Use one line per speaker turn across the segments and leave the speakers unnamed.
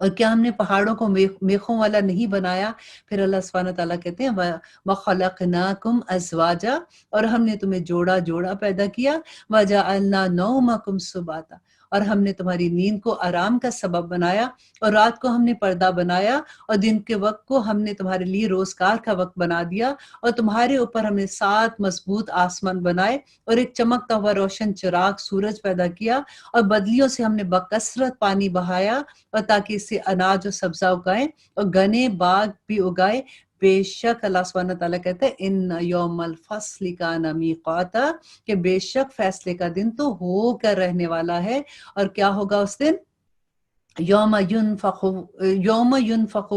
اور کیا ہم نے پہاڑوں کو میخوں والا نہیں بنایا؟ پھر اللہ سبحانہ تعالیٰ کہتے ہیں وَخَلَقْنَاكُمْ أَزْوَاجًا، اور ہم نے تمہیں جوڑا جوڑا پیدا کیا، وَجَعَلْنَا نَوْمَكُمْ سُبَاتًا، اور ہم نے تمہاری نیند کو آرام کا سبب بنایا، اور رات کو ہم نے پردہ بنایا، اور دن کے وقت کو ہم نے تمہارے لیے روزگار کا وقت بنا دیا، اور تمہارے اوپر ہم نے 7 مضبوط آسمان بنائے، اور ایک چمکتا ہوا روشن چراغ سورج پیدا کیا، اور بدلیوں سے ہم نے بکثرت پانی بہایا، اور تاکہ اس سے اناج و سبزہ اگائیں اور گنے باغ بھی اگائے۔ بے شک اللہ سبحانہ تعالیٰ کہتے ہیں ان یوم الفصل کان میقاتا، کہ بے شک فیصلے کا دن تو ہو کر رہنے والا ہے۔ اور کیا ہوگا اس دن؟ یوم ینفخ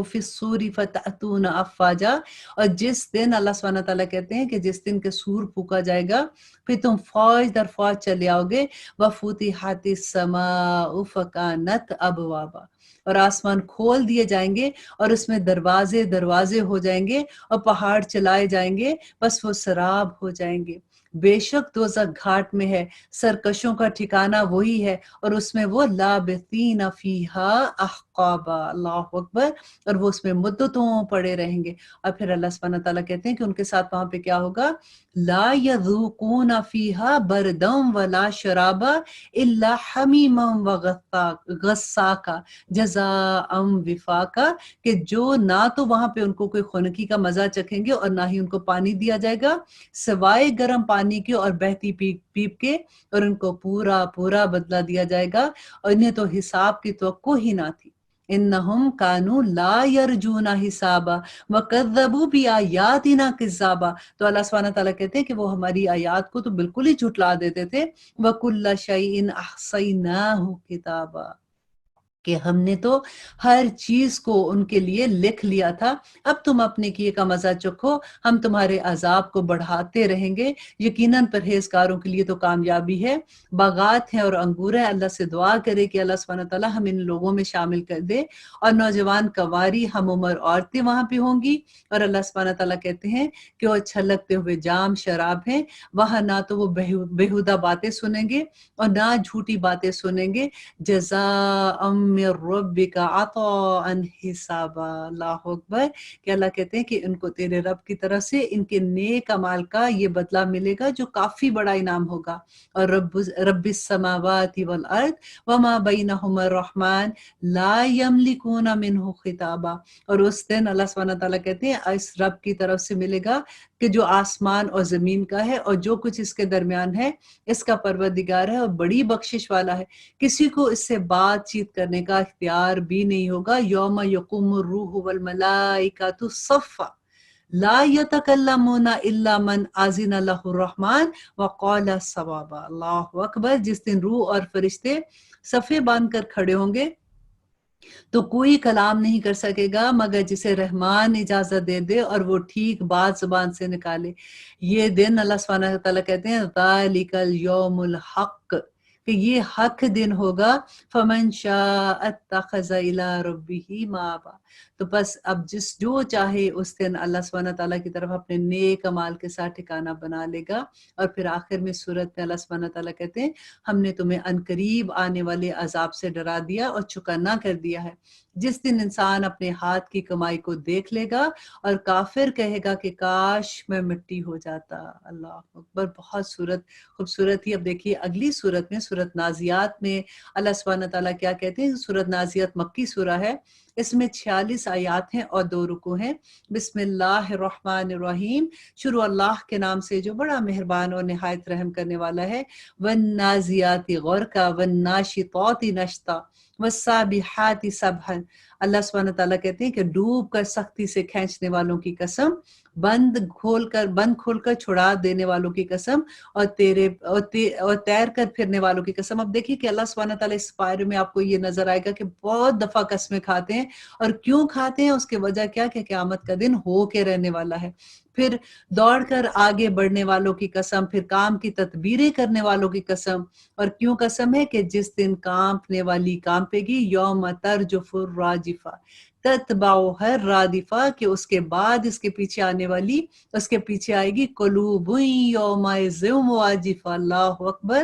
فی الصور فتأتون افواجا، اور جس دن اللہ سبحانہ تعالیٰ کہتے ہیں کہ جس دن کے سور پھونکا جائے گا، پھر تم فوج در فوج چلے آؤ گے، وفتحت السماء فکانت ابوابا، اور آسمان کھول دیے جائیں گے اور اس میں دروازے دروازے ہو جائیں گے، اور پہاڑ چلائے جائیں گے بس وہ سراب ہو جائیں گے۔ بے شک دوزخ گھاٹ میں ہے، سرکشوں کا ٹھکانہ وہی ہے، اور اس میں وہ لابثین فیہا احقابا، اللہ اکبر، اور وہ اس میں مدتوں پڑے رہیں گے۔ اور پھر اللہ سبحانہ تعالیٰ کہتے ہیں کہ ان کے ساتھ وہاں پہ کیا ہوگا؟ لا یذوقون فیہا بردم ولا شرابا الا حمیما وغساقا جزاء وفاقا، کہ جو نہ تو وہاں پہ ان کو کوئی خنکی کا مزہ چکھیں گے اور نہ ہی ان کو پانی دیا جائے گا سوائے گرم پانی کے اور بہتی پیپ پیپ کے، اور ان کو پورا پورا بدلہ دیا جائے گا، اور انہیں تو حساب کی توقع ہی نہ تھی۔ انہم کانوا لا یرجون حسابا وکذبوا بآیاتنا کذابا، تو اللہ سبحانہ تعالیٰ کہتے ہیں کہ وہ ہماری آیات کو تو بالکل ہی جھٹلا دیتے تھے۔ وکل شیء احصیناہ کتابا، کہ ہم نے تو ہر چیز کو ان کے لیے لکھ لیا تھا، اب تم اپنے کیے کا مزہ چکھو، ہم تمہارے عذاب کو بڑھاتے رہیں گے، یقیناً پرہیزگاروں کے لیے تو کامیابی ہے۔ باغات ہیں اور انگور ہے، اللہ سے دعا کرے کہ اللہ سبحانہ تعالیٰ ہم ان لوگوں میں شامل کر دے، اور نوجوان کنواری ہم عمر عورتیں وہاں پہ ہوں گی، اور اللہ سبحانہ تعالیٰ کہتے ہیں کہ وہ چھلکتے ہوئے جام شراب ہیں، وہاں نہ تو وہ بیہودہ باتیں سنیں گے اور نہ جھوٹی باتیں سنیں گے، جزاء من ربک عطاء حسابا، اللہ اکبر، کہ اللہ کہتے ہیں کہ ان کو تیرے رب کی طرف سے ان کے نیک اعمال کا یہ بدلہ ملے گا جو کافی بڑا انعام ہوگا۔ اور رب السماوات والارض وما بینہما الرحمن لا یملکون منہ خطابا، اور اس دن اللہ سبحانہ تعالیٰ کہتے ہیں اس رب کی طرف سے ملے گا کہ جو آسمان اور زمین کا ہے اور جو کچھ اس کے درمیان ہے، اس کا پروردگار ہے اور بڑی بخشش والا ہے، کسی کو اس سے بات چیت کرنے کا اختیار بھی نہیں ہوگا۔ یوم یقوم الروح والملائکۃ صفا لا یتکلمون الا من اذن لہ الرحمن وقال صوابا، اللہ اکبر، جس دن روح اور فرشتے صفے باندھ کر کھڑے ہوں گے تو کوئی کلام نہیں کر سکے گا مگر جسے رحمان اجازت دے دے اور وہ ٹھیک بات زبان سے نکالے۔ یہ دن اللہ سبحانہ تعالیٰ کہتے ہیں ذالک الیوم الحق، کہ یہ حق دن ہوگا، فمن شاء اتخذ الی ربہ مآبا، تو بس اب جو چاہے اس دن اللہ سبحانہ تعالیٰ کی طرف اپنے نیک اعمال کے ساتھ ٹھکانہ بنا لے گا۔ اور پھر آخر میں سورت میں اللہ سبحانہ تعالیٰ کہتے ہیں ہم نے تمہیں عنقریب آنے والے عذاب سے ڈرا دیا اور چکنا کر دیا ہے، جس دن انسان اپنے ہاتھ کی کمائی کو دیکھ لے گا اور کافر کہے گا کہ کاش میں مٹی ہو جاتا۔ اللہ اکبر، بہت خوبصورت ہی۔ اب دیکھیے اگلی سورت میں، سورت نازیات میں اللہ سبحانہ تعالیٰ کیا کہتے ہیں؟ سورت نازیات مکی سورہ ہے، اس میں 46 آیات ہیں اور 2 رکوع ہیں۔ بسم اللہ الرحمن الرحیم، شروع اللہ کے نام سے جو بڑا مہربان اور نہایت رحم کرنے والا ہے۔ والنازیات غرقا والناشطات نشطا والسابحات سبحا، اللہ سبحانہ تعالیٰ کہتے ہیں کہ ڈوب کر سختی سے کھینچنے والوں کی قسم، بند کھول کر چھڑا دینے والوں کی قسم، اور تیر کر پھرنے والوں کی قسم۔ اب دیکھیے کہ اللہ سبحانہ تعالیٰ اس پارے میں آپ کو یہ نظر آئے گا کہ بہت دفعہ قسمیں کھاتے ہیں، اور کیوں کھاتے ہیں اس کی وجہ کیا کہ قیامت کا دن ہو کے رہنے والا ہے۔ پھر دوڑ کر آگے بڑھنے والوں کی قسم، پھر کام کی تدبیریں کرنے والوں کی قسم، اور کیوں قسم ہے کہ جس دن کانپنے والی کانپے گی، یوم ترجف الراجفہ تتبعها الرادفہ، کہ اس کے بعد اس کے پیچھے آنے والی، اس کے پیچھے آئے گی قلوب یومئذ واجفہ، اللہ اکبر،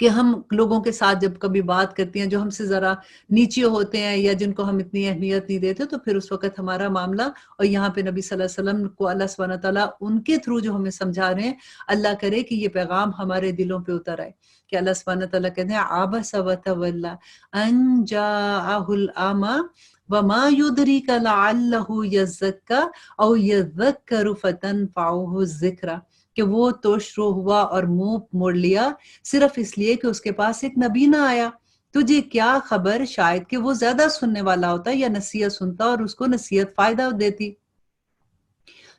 کہ ہم لوگوں کے ساتھ جب کبھی بات کرتی ہیں جو ہم سے ذرا نیچے ہوتے ہیں یا جن کو ہم اتنی اہمیت نہیں دیتے، تو پھر اس وقت ہمارا معاملہ، اور یہاں پہ نبی صلی اللہ علیہ وسلم کو اللہ سبحانہ تعالیٰ ان کے تھرو جو ہمیں سمجھا رہے ہیں، اللہ کرے کہ یہ پیغام ہمارے دلوں پہ اتر آئے، کہ اللہ سبحانہ تعالیٰ کہتے ہیں عبس وتولی ان جاءہ الاعمی وما یدریک لعلہ یزکی او یذکر فتنفعہ الذکری، کہ وہ توش رو ہوا اور منہ موڑ لیا صرف اس لیے کہ اس کے پاس ایک نبی نہ آیا۔ تجھے کیا خبر، شاید کہ وہ زیادہ سننے والا ہوتا یا نصیحت سنتا اور اس کو نصیحت فائدہ دیتی۔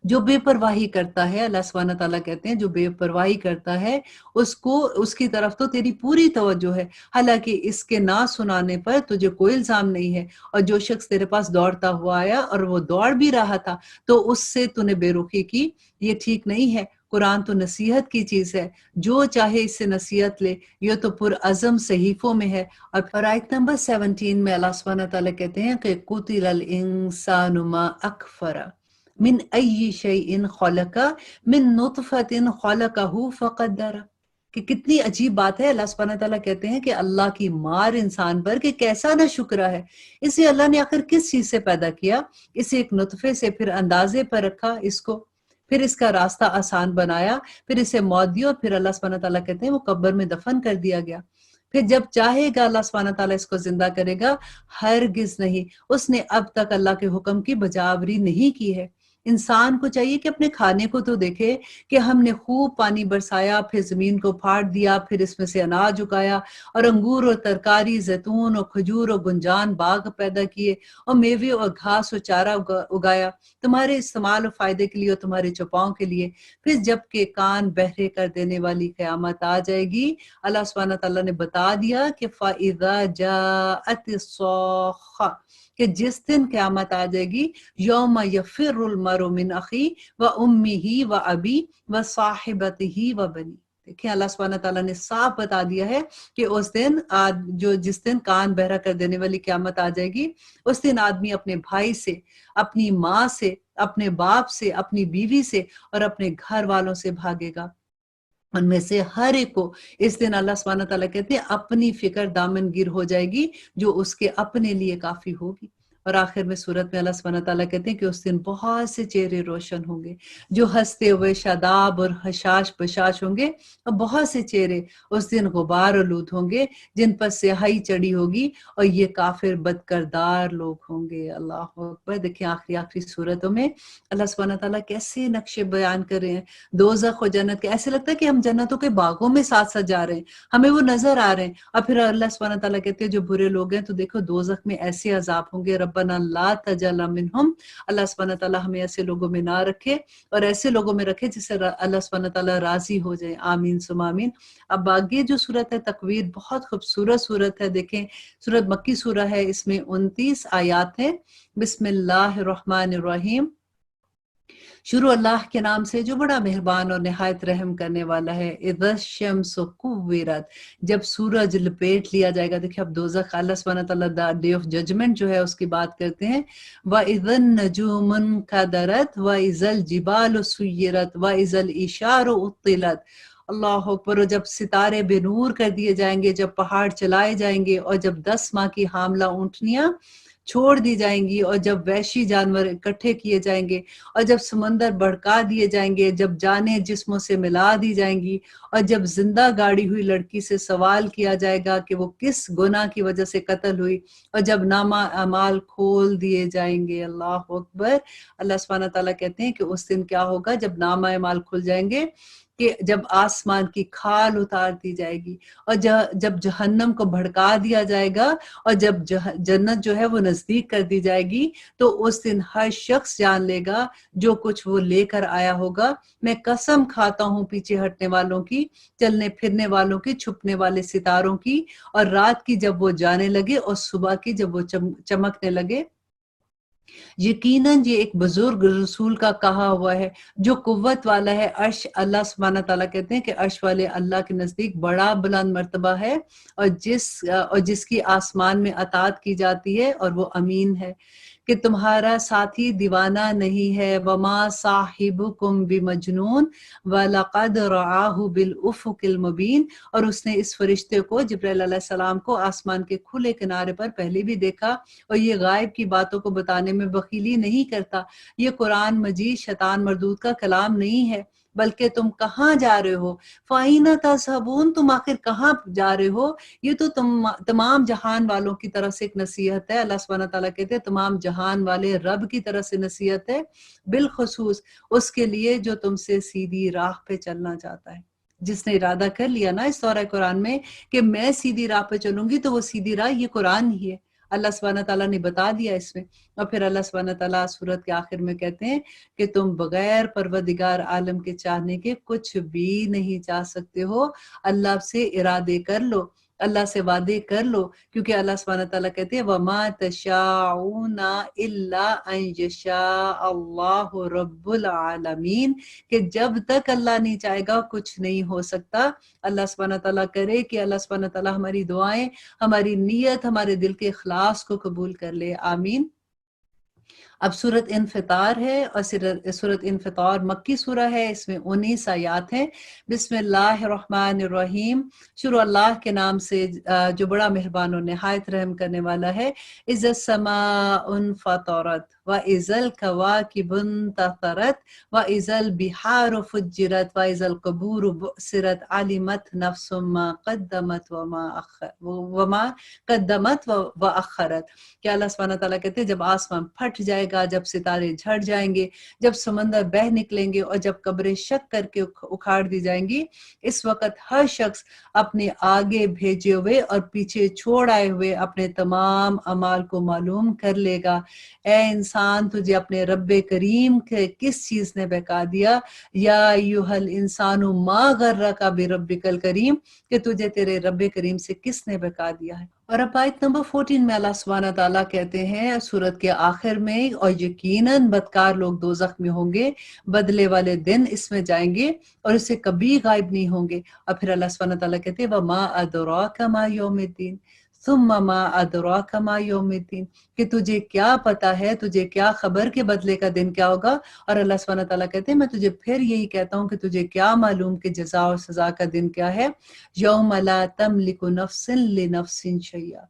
جو بے پرواہی کرتا ہے، اللہ سبحانہ تعالیٰ کہتے ہیں جو بے پرواہی کرتا ہے اس کو، اس کی طرف تو تیری پوری توجہ ہے، حالانکہ اس کے نہ سنانے پر تجھے کوئی الزام نہیں ہے، اور جو شخص تیرے پاس دوڑتا ہوا آیا اور وہ دوڑ بھی رہا تھا تو اس سے تو نے بے رخی کی، یہ ٹھیک نہیں ہے۔ قرآن تو نصیحت کی چیز ہے، جو چاہے اس سے نصیحت لے، یہ تو پرعزم صحیفوں میں ہے۔ اور آیت نمبر 17 میں اللہ سبحانہ تعالیٰ کہتے ہیں کہ قتل الانسان ما اکفر من ای شیء خلق من نطفۃ خلقہ فقدر، کہ کتنی عجیب بات ہے۔ اللہ سبحانہ تعالیٰ کہتے ہیں کہ اللہ کی مار انسان پر کہ کیسا نہ شکرہ ہے، اسے اللہ نے آخر کس چیز سے پیدا کیا، اسے ایک نطفے سے، پھر اندازے پر رکھا اس کو، پھر اس کا راستہ آسان بنایا، پھر اسے موت دی، اور پھر اللہ سبحانہ تعالیٰ کہتے ہیں وہ قبر میں دفن کر دیا گیا۔ پھر جب چاہے گا اللہ سبحانہ تعالیٰ اس کو زندہ کرے گا، ہرگز نہیں، اس نے اب تک اللہ کے حکم کی بجاوری نہیں کی ہے۔ انسان کو چاہیے کہ اپنے کھانے کو تو دیکھے کہ ہم نے خوب پانی برسایا، پھر زمین کو پھاڑ دیا، پھر اس میں سے اناج اگایا، اور انگور اور ترکاری، زیتون اور کھجور اور گنجان باغ پیدا کیے، اور میوے اور گھاس اور چارہ اگایا تمہارے استعمال اور فائدے کے لیے اور تمہارے چوپاؤں کے لیے۔ پھر جب کہ کان بہرے کر دینے والی قیامت آ جائے گی، اللہ سبحانہ تعالیٰ نے بتا دیا کہ فَإِذَا جَاءَتِ الصَّاخَّةُ، کہ جس دن قیامت آ جائے گی، یوم یفر المرء من اخی و امہ و ابی و صاحبتہ و بنی، دیکھیں اللہ سبحانہ تعالیٰ نے صاف بتا دیا ہے کہ اس دن جس دن کان بہرا کر دینے والی قیامت آ جائے گی، اس دن آدمی اپنے بھائی سے، اپنی ماں سے، اپنے باپ سے، اپنی بیوی سے اور اپنے گھر والوں سے بھاگے گا۔ ان میں سے ہر ایک کو اس دن اللہ سبحانہ تعالیٰ کہتے ہیں اپنی فکر دامن گیر ہو جائے گی جو اس کے اپنے لیے کافی ہوگی۔ اور آخر میں سورت میں اللہ سبحانہ تعالیٰ کہتے ہیں کہ اس دن بہت سے چہرے روشن ہوں گے جو ہنستے ہوئے شاداب اور حشاش بشاش ہوں گے، اور بہت سے چہرے اس دن غبار آلود ہوں گے جن پر سیاہی چڑھی ہوگی، اور یہ کافر بد کردار لوگ ہوں گے۔ اللہ اکبر۔ دیکھیں آخری سورتوں میں اللہ سبحانہ تعالیٰ کیسے نقشے بیان کر رہے ہیں دوزخ و جنت کے، ایسے لگتا ہے کہ ہم جنتوں کے باغوں میں ساتھ ساتھ جا رہے ہیں، ہمیں وہ نظر آ رہے ہیں۔ اور پھر اللہ سبحانہ تعالیٰ کہتے ہیں جو برے لوگ ہیں تو دیکھو دوزخ میں ایسے عذاب ہوں گے، ربنا لا تجعلنا منہم، اللہ سبحانہ تعالیٰ ہمیں ایسے لوگوں میں نہ رکھے، اور ایسے لوگوں میں رکھے جس سے اللہ سبحانہ تعالیٰ راضی ہو جائے، آمین ثم آمین۔ اب آگے جو صورت ہے تکویر، بہت خوبصورت صورت ہے، دیکھیں صورت مکی سورہ ہے، اس میں 29 آیات ہیں۔ بسم اللہ الرحمن الرحیم، شروع اللہ کے نام سے جو بڑا مہربان اور نہایت رحم کرنے والا ہے۔ اذا الشمس کورت، جب سورج لپیٹ لیا جائے گا۔ دیکھیں اب دوزخ، اللہ سبحانہ تعالیٰ ڈے آف ججمنٹ جو ہے اس کی بات کرتے ہیں۔ وَإِذَا النُّجُومُ انكَدَرَتْ وَإِذَا الْجِبَالُ سُيِّرَتْ وَإِذَا الْعِشَارُ عُطِّلَتْ، اللہ اکبر۔ اور جب ستارے بے نور کر دیے جائیں گے، جب پہاڑ چلائے جائیں گے، اور جب 10 ماہ کی حاملہ اونٹنیاں چھوڑ دی جائیں گی، اور جب وحشی جانور اکٹھے کیے جائیں گے، اور جب سمندر بھڑکا دیے جائیں گے، جب جانیں جسموں سے ملا دی جائیں گی، اور جب زندہ گاڑی ہوئی لڑکی سے سوال کیا جائے گا کہ وہ کس گناہ کی وجہ سے قتل ہوئی، اور جب نامہ اعمال کھول دیے جائیں گے۔ اللہ اکبر۔ اللہ سبحانہ تعالیٰ کہتے ہیں کہ اس دن کیا ہوگا جب نامہ اعمال کھل جائیں گے، کہ جب آسمان کی کھال اتار دی جائے گی، اور جب جہنم کو بھڑکا دیا جائے گا، اور جب جنت جو ہے وہ نزدیک کر دی جائے گی، تو اس دن ہر شخص جان لے گا جو کچھ وہ لے کر آیا ہوگا۔ میں قسم کھاتا ہوں پیچھے ہٹنے والوں کی، چلنے پھرنے والوں کی، چھپنے والے ستاروں کی، اور رات کی جب وہ جانے لگے، اور صبح کی جب وہ چمکنے لگے۔ یقیناً یہ ایک بزرگ رسول کا کہا ہوا ہے جو قوت والا ہے۔ عرش، اللہ سبحانہ تعالیٰ کہتے ہیں کہ عرش والے اللہ کے نزدیک بڑا بلند مرتبہ ہے، اور جس کی آسمان میں اطاعت کی جاتی ہے، اور وہ امین ہے۔ کہ تمہارا ساتھی دیوانہ نہیں ہے، وما صاحبکم بمجنون ولقد رآہ بالافق المبین، اور اس نے اس فرشتے کو، جبرائیل علیہ السلام کو، آسمان کے کھلے کنارے پر پہلے بھی دیکھا، اور یہ غائب کی باتوں کو بتانے میں بخیلی نہیں کرتا۔ یہ قرآن مجید شیطان مردود کا کلام نہیں ہے، بلکہ تم کہاں جا رہے ہو؟ فَأَيْنَ تَذْهَبُونَ، تم آخر کہاں جا رہے ہو؟ یہ تو تمام جہان والوں کی طرف سے ایک نصیحت ہے۔ اللہ سبحانہ تعالیٰ کہتے ہیں تمام جہان والے رب کی طرف سے نصیحت ہے، بالخصوص اس کے لیے جو تم سے سیدھی راہ پہ چلنا چاہتا ہے۔ جس نے ارادہ کر لیا نا اس سورہ قرآن میں کہ میں سیدھی راہ پہ چلوں گی، تو وہ سیدھی راہ یہ قرآن ہی ہے، اللہ سبحانہ تعالیٰ نے بتا دیا اس میں۔ اور پھر اللہ سبحانہ تعالیٰ سورت کے آخر میں کہتے ہیں کہ تم بغیر پروردگار عالم کے چاہنے کے کچھ بھی نہیں چاہ سکتے ہو، اللہ سے ارادے کر لو، اللہ سے وعدے کر لو، کیونکہ اللہ سبحانہ تعالیٰ کہتے ہیں وَمَا تَشَاءُونَ إِلَّا أَن يَشَاءَ اللَّهُ رَبُّ الْعَالَمِينَ، کہ جب تک اللہ نہیں چاہے گا کچھ نہیں ہو سکتا۔ اللہ سبحانہ تعالیٰ کرے کہ اللہ سبحانہ تعالیٰ ہماری دعائیں، ہماری نیت، ہمارے دل کے اخلاص کو قبول کر لے، آمین۔ اب سورت انفطار ہے، اور سورت انفطار مکی سورہ ہے، اس میں 19 آیات ہیں۔ بسم اللہ الرحمن الرحیم، شروع اللہ کے نام سے جو بڑا مہربان و نہایت رحم کرنے والا ہے۔ اذا السماء انفطرت واذا الكواكب انتثرت واذا البحار فجرت واذا القبور بعثرت علمت نفس ما قدمت وما قدمت واخرت۔ کہ اللہ سبحانہ تعالیٰ کہتے ہیں جب آسمان پھٹ جائے گا، جب ستارے جھڑ جائیں گے، جب سمندر بہہ نکلیں گے، اور جب قبریں شک کر کے اکھاڑ دی جائیں گی، اس وقت ہر شخص اپنے آگے بھیجے ہوئے اور پیچھے چھوڑ آئے ہوئے اپنے تمام اعمال کو معلوم کر لے گا۔ اے انسان، تجھے اپنے رب کریم کے کس چیز نے بہکا دیا؟ یا ایھا الانسان ما غرک بربک الکریم، کہ تجھے تیرے رب کریم سے کس نے بہکا دیا ہے۔ اور اب آیت نمبر 14 میں اللہ سبحانہ تعالیٰ کہتے ہیں سورت کے آخر میں، اور یقیناً بدکار لوگ دوزخ میں ہوں گے، بدلے والے دن اس میں جائیں گے اور اس سے کبھی غائب نہیں ہوں گے۔ اور پھر اللہ سبحانہ تعالیٰ کہتے ہیں وَمَا أَدْرَاكَ مَا يَوْمُ الدِّينِ ثُمَّ مَا أَدْرَاكَ مَا يَوْمُ الدِّينِ، کہ تجھے کیا پتا ہے، تجھے کیا خبر کہ بدلے کا دن کیا ہوگا۔ اور اللہ سبحانہ تعالیٰ کہتے ہیں میں تجھے پھر یہی کہتا ہوں کہ تجھے کیا معلوم کہ جزا اور سزا کا دن کیا ہے۔ یوم لا تملک نفس لنفس شیئا،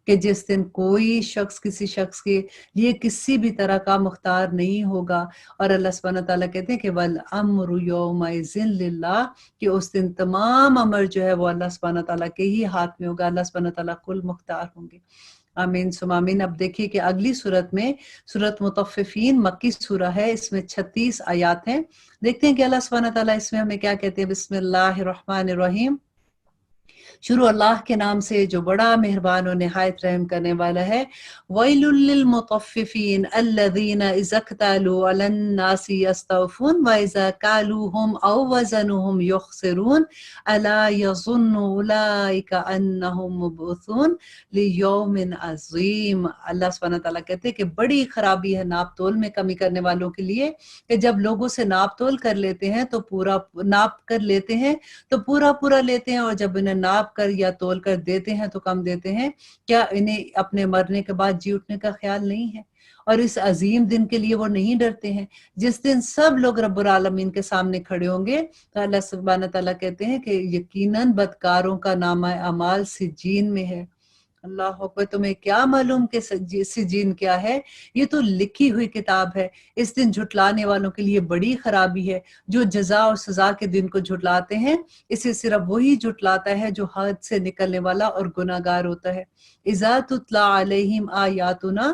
کہ جس دن کوئی شخص کسی شخص کے لیے کسی بھی طرح کا مختار نہیں ہوگا۔ اور اللہ سبحانہ تعالیٰ کہتے ہیں کہ وَالْأَمْرُ يَوْمَئِذٍ لِلَّهِ، کہ اس دن تمام امر جو ہے وہ اللہ سبحانہ تعالیٰ کے ہی ہاتھ میں ہوگا، اللہ سبحانہ تعالیٰ کل مختار ہوں گے، آمین ثم آمین۔ اب دیکھیے کہ اگلی صورت میں، سورت مطففین مکی سورہ ہے، اس میں 36 آیات ہیں۔ دیکھتے ہیں کہ اللہ سبحانہ تعالیٰ اس میں ہمیں کیا کہتے ہیں۔ بسم اللہ الرحمن الرحیم، شروع اللہ کے نام سے جو بڑا مہربان و نہایت رحم کرنے والا ہے۔ وَيْلٌ لِّلْمُطَفِّفِينَ الَّذِينَ إِذَا اكْتَالُوا عَلَى النَّاسِ يَسْتَوْفُونَ وَإِذَا كَالُوهُمْ أَوْ وَّزَنُوهُمْ يُخْسِرُونَ أَلَا يَظُنُّ أُولَٰئِكَ أَنَّهُم مَّبْعُوثُونَ لِيَوْمٍ عَظِيمٍ۔ اللہ سبحانہ تعالیٰ کہتے ہیں کہ بڑی خرابی ہے ناپ تول میں کمی کرنے والوں کے لیے، کہ جب لوگوں سے ناپ تول کر لیتے ہیں تو پورا ناپ کر لیتے ہیں تو پورا لیتے ہیں، اور جب انہیں ناپ کر یا تول کر دیتے ہیں تو کم دیتے ہیں۔ کیا انہیں اپنے مرنے کے بعد جی اٹھنے کا خیال نہیں ہے؟ اور اس عظیم دن کے لیے وہ نہیں ڈرتے ہیں جس دن سب لوگ رب العالمین کے سامنے کھڑے ہوں گے۔ تو اللہ سبحانہ تعالیٰ کہتے ہیں کہ یقیناً بدکاروں کا نامہ اعمال سجین میں ہے۔ اللہ اکبر، تمہیں کیا معلوم کہ سجین کیا ہے؟ یہ تو لکھی ہوئی کتاب ہے۔ اس دن جھٹلانے والوں کے لیے بڑی خرابی ہے، جو جزا اور سزا کے دن کو جھٹلاتے ہیں۔ اسے صرف وہی جھٹلاتا ہے جو حد سے نکلنے والا اور گناہ گار ہوتا ہے۔ اذا تتلی علیہم آیاتنا،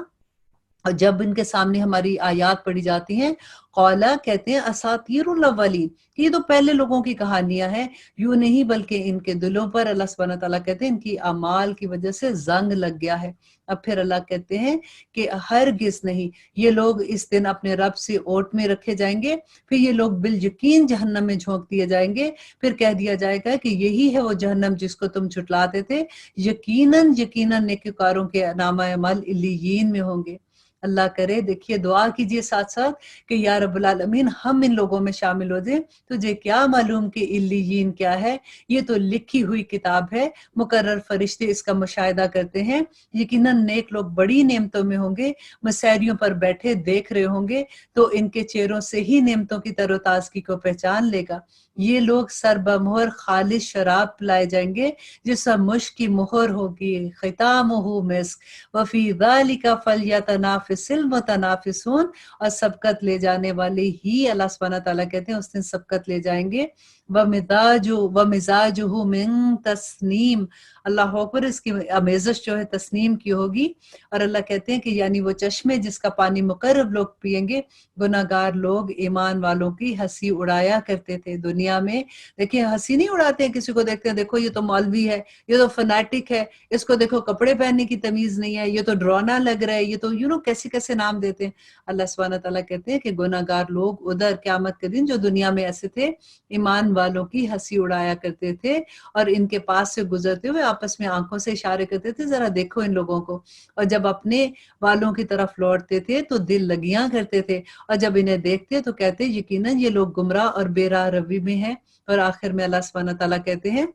اور جب ان کے سامنے ہماری آیات پڑھی جاتی ہیں، قولا کہتے ہیں اساطیر الاولین، کہ یہ تو پہلے لوگوں کی کہانیاں ہیں۔ یوں نہیں بلکہ ان کے دلوں پر، اللہ سبحانہ تعالیٰ کہتے ہیں، ان کی اعمال کی وجہ سے زنگ لگ گیا ہے۔ اب پھر اللہ کہتے ہیں کہ ہرگز نہیں، یہ لوگ اس دن اپنے رب سے اوٹ میں رکھے جائیں گے، پھر یہ لوگ بالیقین جہنم میں جھونک دیے جائیں گے، پھر کہہ دیا جائے گا کہ یہی ہے وہ جہنم جس کو تم جھٹلاتے تھے۔ یقیناً نیکوکاروں کے نامہ اعمال علیین میں ہوں گے۔ اللہ کرے دیکھیے دعا کیجئے ساتھ ساتھ کہ یا رب العالمین ہم ان لوگوں میں شامل ہو جائیں۔ تجھے کیا معلوم کہ علیین کیا ہے، یہ تو لکھی ہوئی کتاب ہے، مقرر فرشتے اس کا مشاہدہ کرتے ہیں، یقیناً نیک لوگ بڑی نعمتوں میں ہوں گے، مسیریوں پر بیٹھے دیکھ رہے ہوں گے تو ان کے چہروں سے ہی نعمتوں کی تر و تازگی کو پہچان لے گا۔ یہ لوگ سر بمہر خالص شراب پلائے جائیں گے جس پر مشک کی مہر ہوگی، ختامہ مسک، وفی ذالک فلیتنافس المتنافسون، اور سبقت لے جانے والے ہی اللہ سبحانہ تعالیٰ کہتے ہیں اس دن سبقت لے جائیں گے۔ ومزاجہ من تسنیم، اللہ اکبر، اس کی آمیزش جو ہے تسنیم کی ہوگی، اور اللہ کہتے ہیں کہ یعنی وہ چشمے جس کا پانی مقرب لوگ پئیں گے۔ گناہگار لوگ ایمان والوں کی ہنسی اڑایا کرتے تھے دنیا میں۔ دیکھیں ہنسی نہیں اڑاتے ہیں، کسی کو دیکھتے ہیں دیکھو یہ تو مولوی ہے، یہ تو فنیٹک ہے، اس کو دیکھو کپڑے پہننے کی تمیز نہیں ہے، یہ تو ڈرانا لگ رہا ہے، یہ تو کیسے کیسے نام دیتے ہیں۔ اللہ سبحانہ تعالیٰ کہتے ہیں کہ گناہگار لوگ ادھر قیامت کے دن جو دنیا میں ایسے تھے، ایمان والوں کی ہنسی اڑایا کرتے تھے اور ان کے پاس سے گزرتے ہوئے آپس میں آنکھوں سے اشارے کرتے تھے ذرا دیکھو ان لوگوں کو، اور جب اپنے والوں کی طرف لوٹتے تھے تو دل لگیاں کرتے تھے، اور جب انہیں دیکھتے تو کہتے یقیناً یہ لوگ گمراہ اور بے راہ روی میں ہیں۔ اور آخر میں اللہ سبحانہ تعالیٰ کہتے ہیں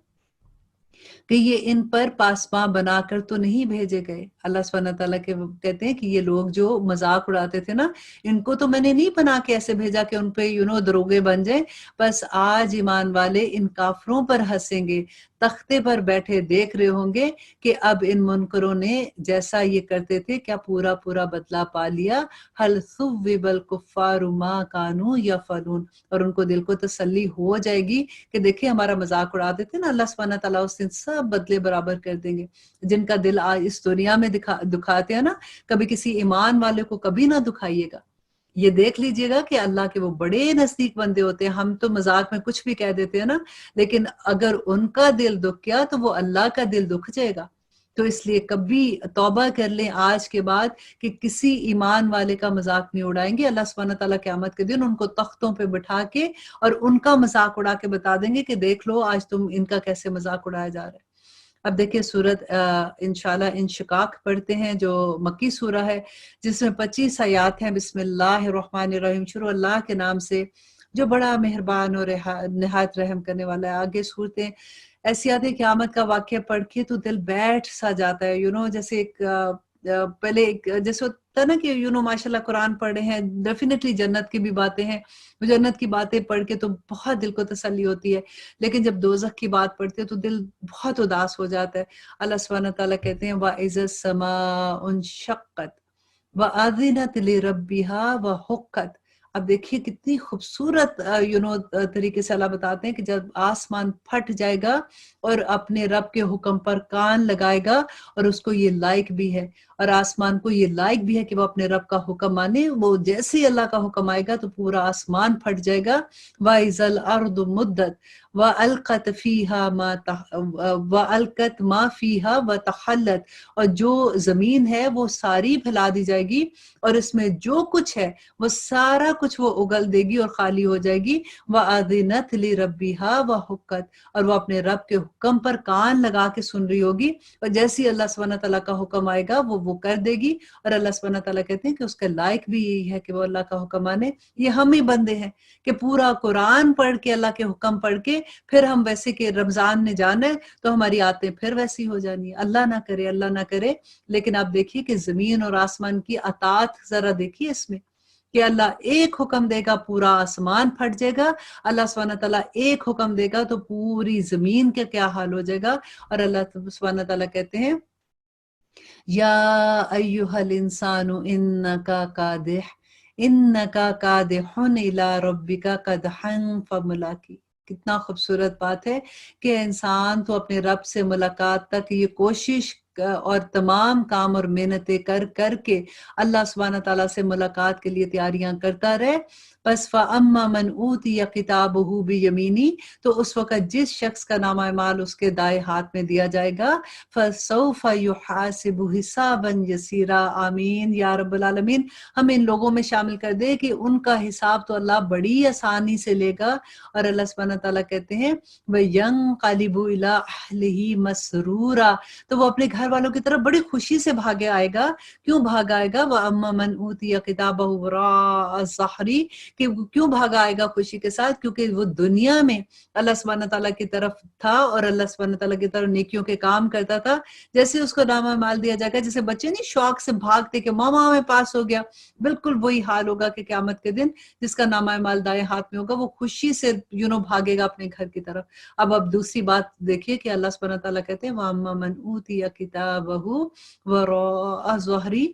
کہ یہ ان پر پاسباں بنا کر تو نہیں بھیجے گئے۔ اللہ سبحانہ تعالیٰ کہتے ہیں کہ یہ لوگ جو مذاق اڑاتے تھے نا، ان کو تو میں نے نہیں بنا کے ایسے بھیجا کہ ان پہ دروغے بن جائیں، بس آج ایمان والے ان کافروں پر ہنسیں گے، تختے پر بیٹھے دیکھ رہے ہوں گے کہ اب ان منکروں نے جیسا یہ کرتے تھے کیا پورا پورا بدلہ پا لیا۔ حل ثوب الکفار ما کانوا یفعلون، اور ان کو دل کو تسلی ہو جائے گی کہ دیکھیں ہمارا مذاق اڑاتے تھے نا، اللہ سبحانہ تعالیٰ اس دن سب بدلے برابر کر دیں گے۔ جن کا دل اس دنیا میں دکھاتے ہیں نا، کبھی کسی ایمان والے کو کبھی نہ دکھائیے گا۔ یہ دیکھ لیجئے گا کہ اللہ کے وہ بڑے نزدیک بندے ہوتے ہیں۔ ہم تو مذاق میں کچھ بھی کہہ دیتے ہیں نا، لیکن اگر ان کا دل دکھ گیا تو وہ اللہ کا دل دکھ جائے گا۔ تو اس لیے کبھی توبہ کر لیں آج کے بعد کہ کسی ایمان والے کا مذاق نہیں اڑائیں گے۔ اللہ سبحانہ تعالیٰ قیامت کے دن ان کو تختوں پہ بٹھا کے اور ان کا مذاق اڑا کے بتا دیں گے کہ دیکھ لو آج تم ان کا کیسے مذاق اڑایا جا رہا ہے۔ اب دیکھیں سورت انشاءاللہ انشقاق پڑھتے ہیں جو مکی سورہ ہے، جس میں 25 آیات ہیں۔ بسم اللہ الرحمن الرحیم، شروع اللہ کے نام سے جو بڑا مہربان اور نہایت رحم کرنے والا ہے۔ آگے صورتیں ایسی آتی ہے قیامت کا واقعہ پڑھ کے تو دل بیٹھ سا جاتا ہے، جیسے ایک پہلے ایک جیسے ہوتا ہے نا کہ ماشاءاللہ قرآن پڑھ رہے ہیں، ڈیفینیٹلی جنت کی بھی باتیں ہیں، جنت کی باتیں پڑھ کے تو بہت دل کو تسلی ہوتی ہے، لیکن جب دوزخ کی بات پڑھتے ہیں تو دل بہت اداس ہو جاتا ہے۔ اللہ سبحانہ تعالیٰ کہتے ہیں وَإِذَا السَّمَاءُ انشقت وَأَذِنَتْ لِرَبِّهَا وَحُقَّتْ۔ اب دیکھیے کتنی خوبصورت طریقے سے اللہ بتاتے ہیں کہ جب آسمان پھٹ جائے گا اور اپنے رب کے حکم پر کان لگائے گا، اور اس کو یہ لائق بھی ہے، اور آسمان کو یہ لائق بھی ہے کہ وہ اپنے رب کا حکم مانے۔ وہ جیسے ہی اللہ کا حکم آئے گا تو پورا آسمان پھٹ جائے گا۔ وَإِذَا الْأَرْضُ مُدَّتْ وَأَلْقَتْ مَا فِيهَا وَتَخَلَّتْ، اور جو زمین ہے وہ ساری پھیلا دی جائے گی اور اس میں جو کچھ ہے وہ سارا کچھ وہ اگل دے گی اور خالی ہو جائے گی۔ وَأَذِنَتْ لِرَبِّهَا وَحُقَّتْ، اور وہ اپنے رب کے حکم پر کان لگا کے سن رہی ہوگی، اور جیسے ہی اللہ سبحانہ تعالیٰ کا حکم آئے گا وہ کر دے گی۔ اور اللہ سبحانہ تعالیٰ کہتے ہیں کہ اس کا لائق بھی یہی ہے کہ وہ اللہ کا حکم مانے۔ یہ ہم ہی بندے ہیں کہ پورا قرآن پڑھ کے اللہ کے حکم پڑھ کے پھر ہم ویسے کہ رمضان نے جانا ہے تو ہماری عادتیں پھر ویسی ہو جانی ہے۔ اللہ نہ کرے، اللہ نہ کرے، لیکن آپ دیکھیے کہ زمین اور آسمان کی اطاعت ذرا دیکھیے اس میں کہ اللہ ایک حکم دے گا پورا آسمان پھٹ جائے گا، اللہ سبحانہ تعالیٰ ایک حکم دے گا تو پوری زمین کا کیا حال ہو جائے گا۔ اور اللہ سبحانہ تعالیٰ کہتے ہیں یا ایہا الانسان انکا کادح الی ربک قدحا فملاقی۔ کتنا خوبصورت بات ہے کہ انسان تو اپنے رب سے ملاقات تک یہ کوشش اور تمام کام اور محنتیں کر کے اللہ سبحانہ تعالیٰ سے ملاقات کے لیے تیاریاں کرتا رہے، پس فَأَمَّا مَنْ أُوتِيَ كِتَابَهُ بِيَمِينِهِ، تو اس وقت جس شخص کا نامہ اعمال اس کے دائیں ہاتھ میں دیا جائے گا، فَسَوْفَ يُحَاسِبُ حِسَابًا يَسِيرًا، آمین یا رب العالمین۔ ہم ان لوگوں میں شامل کر دے کہ ان کا حساب تو اللہ بڑی آسانی سے لے گا، اور اللہ سبحانہ تعالیٰ کہتے ہیں وَيَنْقَلِبُ إِلَىٰ أَهْلِهِ مَسْرُورًا، تو وہ اپنے گھر والوں کی طرف بڑی خوشی سے بھاگے آئے گا۔ کیوں بھاگ آئے گا؟ وَأَمَّا مَنْ أُوتِيَ كِتَابَهُ وَرَاءَ ظَهْرِهِ، کہ وہ کیوں بھاگا آئے گا خوشی کے ساتھ؟ کیونکہ وہ دنیا میں اللہ سبحانہ تعالیٰ کی طرف تھا اور اللہ سبحانہ تعالیٰ کی طرف نیکیوں کے کام کرتا تھا۔ جیسے اس کو نامہ مال دیا جائے گا، جیسے بچے نہیں شوق سے بھاگتے کہ ماما میں پاس ہو گیا، بالکل وہی حال ہوگا کہ قیامت کے دن جس کا نامہ مال دائیں ہاتھ میں ہوگا وہ خوشی سے بھاگے گا اپنے گھر کی طرف۔ اب دوسری بات دیکھیے کہ اللہ سبحانہ تعالیٰ کہتے ہیں وَأَمَّا مَنْ أُوتِيَ كِتَابَهُ وَرَاءَ ظَهْرِهِ،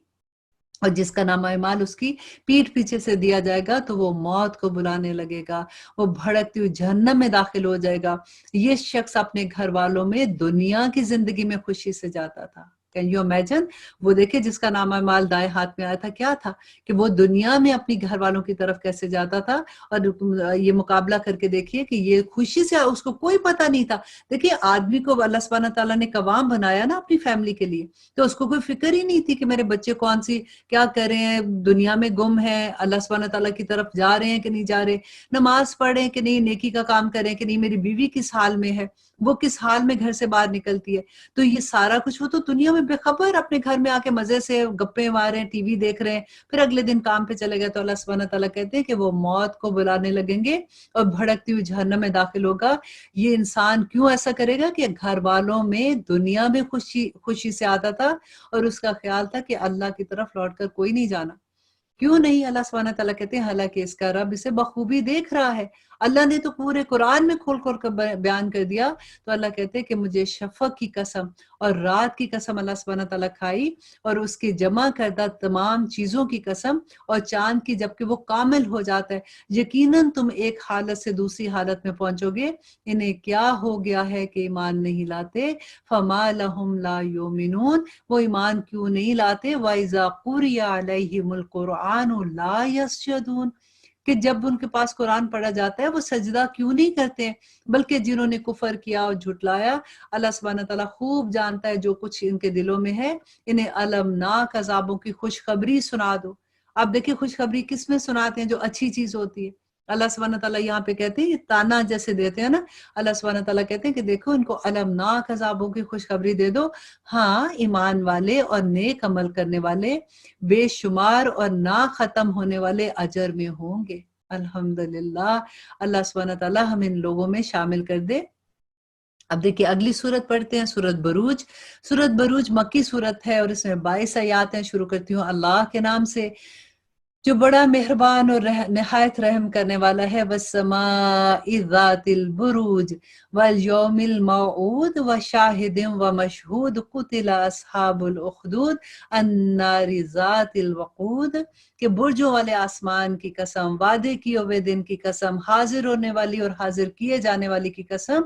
اور جس کا نامہ اعمال اس کی پیٹھ پیچھے سے دیا جائے گا تو وہ موت کو بلانے لگے گا، وہ بھڑکتی ہوئی جہنم میں داخل ہو جائے گا۔ یہ شخص اپنے گھر والوں میں دنیا کی زندگی میں خوشی سے جاتا تھا۔ Can you imagine? وہ دیکھے جس کا نامہ اعمال دائیں ہاتھ میں آیا تھا، کیا تھا کہ وہ دنیا میں اپنی گھر والوں کی طرف کیسے جاتا تھا، اور یہ مقابلہ کر کے دیکھیے کہ یہ خوشی سے، اس کو کوئی پتہ نہیں تھا۔ دیکھیے آدمی کو اللہ سبحانہ تعالیٰ نے قوام بنایا نا اپنی فیملی کے لیے، تو اس کو کوئی فکر ہی نہیں تھی کہ میرے بچے کون سی کیا کر رہے ہیں، دنیا میں گم ہیں، اللہ سبحانہ تعالیٰ کی طرف جا رہے ہیں کہ نہیں جا رہے، نماز پڑھیں کہ نہیں، نیکی کا کام کریں کہ نہیں، میری بیوی کس حال میں ہے، وہ کس حال میں گھر سے باہر نکلتی ہے۔ تو یہ سارا کچھ وہ تو دنیا میں بے خبر اپنے گھر میں آ کے مزے سے گپے مار رہے ہیں، ٹی وی دیکھ رہے ہیں، پھر اگلے دن کام پہ چلے گئے تو اللہ سبحانہ تعالیٰ کہتے ہیں کہ وہ موت کو بلانے لگیں گے اور بھڑکتی ہوئی جہنم میں داخل ہوگا۔ یہ انسان کیوں ایسا کرے گا کہ گھر والوں میں دنیا میں خوشی سے آتا تھا اور اس کا خیال تھا کہ اللہ کی طرف لوٹ کر کوئی نہیں جانا۔ کیوں نہیں؟ اللہ سبحانہ تعالیٰ کہتے ہیں حالانکہ اس کا رب اسے بخوبی دیکھ رہا ہے۔ اللہ نے تو پورے قرآن میں کھول کھول کر بیان کر دیا، تو اللہ کہتے ہیں کہ مجھے شفق کی قسم اور رات کی قسم اللہ سبحانہ تعالیٰ کھائی، اور اس کی جمع کردہ تمام چیزوں کی قسم، اور چاند کی جبکہ وہ کامل ہو جاتا ہے، یقیناً تم ایک حالت سے دوسری حالت میں پہنچو گے۔ انہیں کیا ہو گیا ہے کہ ایمان نہیں لاتے؟ فما لہم لا یؤمنون، وہ ایمان کیوں نہیں لاتے؟ وَإِذَا قُرِئَ عَلَيْهِمُ الْقُرْآنُ لَا يَسْجُدُونَ، کہ جب ان کے پاس قرآن پڑھا جاتا ہے وہ سجدہ کیوں نہیں کرتے ہیں؟ بلکہ جنہوں نے کفر کیا اور جھٹلایا، اللہ سبحانہ تعالیٰ خوب جانتا ہے جو کچھ ان کے دلوں میں ہے، انہیں المناک عذابوں کی خوشخبری سنا دو۔ اب دیکھیں خوشخبری کس میں سناتے ہیں؟ جو اچھی چیز ہوتی ہے۔ اللہ سبحانہ تعالیٰ یہاں پہ کہتے ہیں، یہ تانا جیسے دیتے ہیں نا، اللہ سبحانہ تعالیٰ کہتے ہیں کہ دیکھو ان کو المناک عذابوں کی خوشخبری دے دو، ہاں ایمان والے اور نیک عمل کرنے والے بے شمار اور نہ ختم ہونے والے اجر میں ہوں گے۔ الحمدللہ، اللہ سبحانہ تعالیٰ ہم ان لوگوں میں شامل کر دے۔ اب دیکھیں اگلی سورت پڑھتے ہیں، سورت بروج۔ سورت بروج مکی سورت ہے اور اس میں 22 آیات ہیں۔ شروع کرتی ہوں اللہ کے نام سے جو بڑا مہربان اور نہایت رحم کرنے والا ہے۔ والسماء ذات البروج والیوم الموعود وشاہد ومشہود قتل اصحاب الاخدود النار ذات الوقود، کہ برجوں والے آسمان کی قسم، وعدے کیے ہوئے دن کی قسم، حاضر ہونے والی اور حاضر کیے جانے والی کی قسم،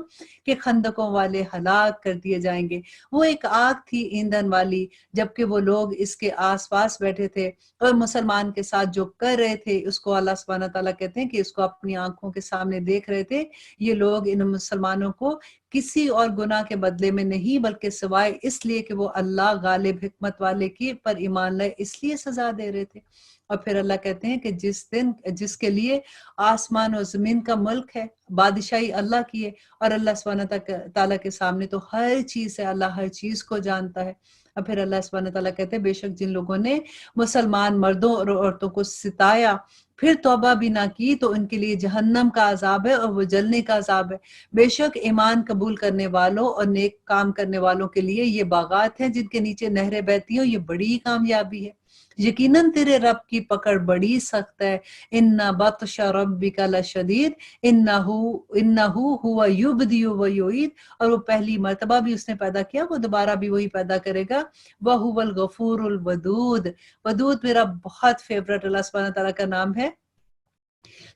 کہ خندقوں والے ہلاک کر دیے جائیں گے۔ وہ ایک آگ تھی ایندھن والی، جبکہ وہ لوگ اس کے آس پاس بیٹھے تھے اور مسلمان کے ساتھ جو کر رہے تھے اس کو اللہ سبحانہ تعالیٰ کہتے ہیں کہ اس کو اپنی آنکھوں کے سامنے دیکھ رہے تھے۔ یہ لوگ ان مسلمانوں کو کسی اور گناہ کے بدلے میں نہیں بلکہ سوائے اس لیے کہ وہ اللہ غالب حکمت والے کی پر ایمان لائے اس لیے سزا دے رہے تھے۔ اور پھر اللہ کہتے ہیں کہ جس کے لیے آسمان اور زمین کا ملک ہے، بادشاہی اللہ کی ہے، اور اللہ سبحانہ تعالیٰ کے سامنے تو ہر چیز ہے، اللہ ہر چیز کو جانتا ہے۔ اور پھر اللہ سبحانہ تعالیٰ کہتے ہیں بے شک جن لوگوں نے مسلمان مردوں اور عورتوں کو ستایا پھر توبہ بھی نہ کی تو ان کے لیے جہنم کا عذاب ہے اور وہ جلنے کا عذاب ہے۔ بے شک ایمان قبول کرنے والوں اور نیک کام کرنے والوں کے لیے یہ باغات ہیں جن کے نیچے نہریں بہتی ہیں، یہ بڑی کامیابی ہے۔ یقیناً تیرے رب کی پکڑ بڑی سخت ہے۔ ان بطش ربک لشدید انہ ہوا یبدی و یعید، اور وہ پہلی مرتبہ بھی اس نے پیدا کیا، وہ دوبارہ بھی وہی پیدا کرے گا۔ وَهُوَ الْغَفُورُ الْوَدُودُ، ودود میرا بہت فیورٹ اللہ سبحانہ تعالیٰ کا نام ہے،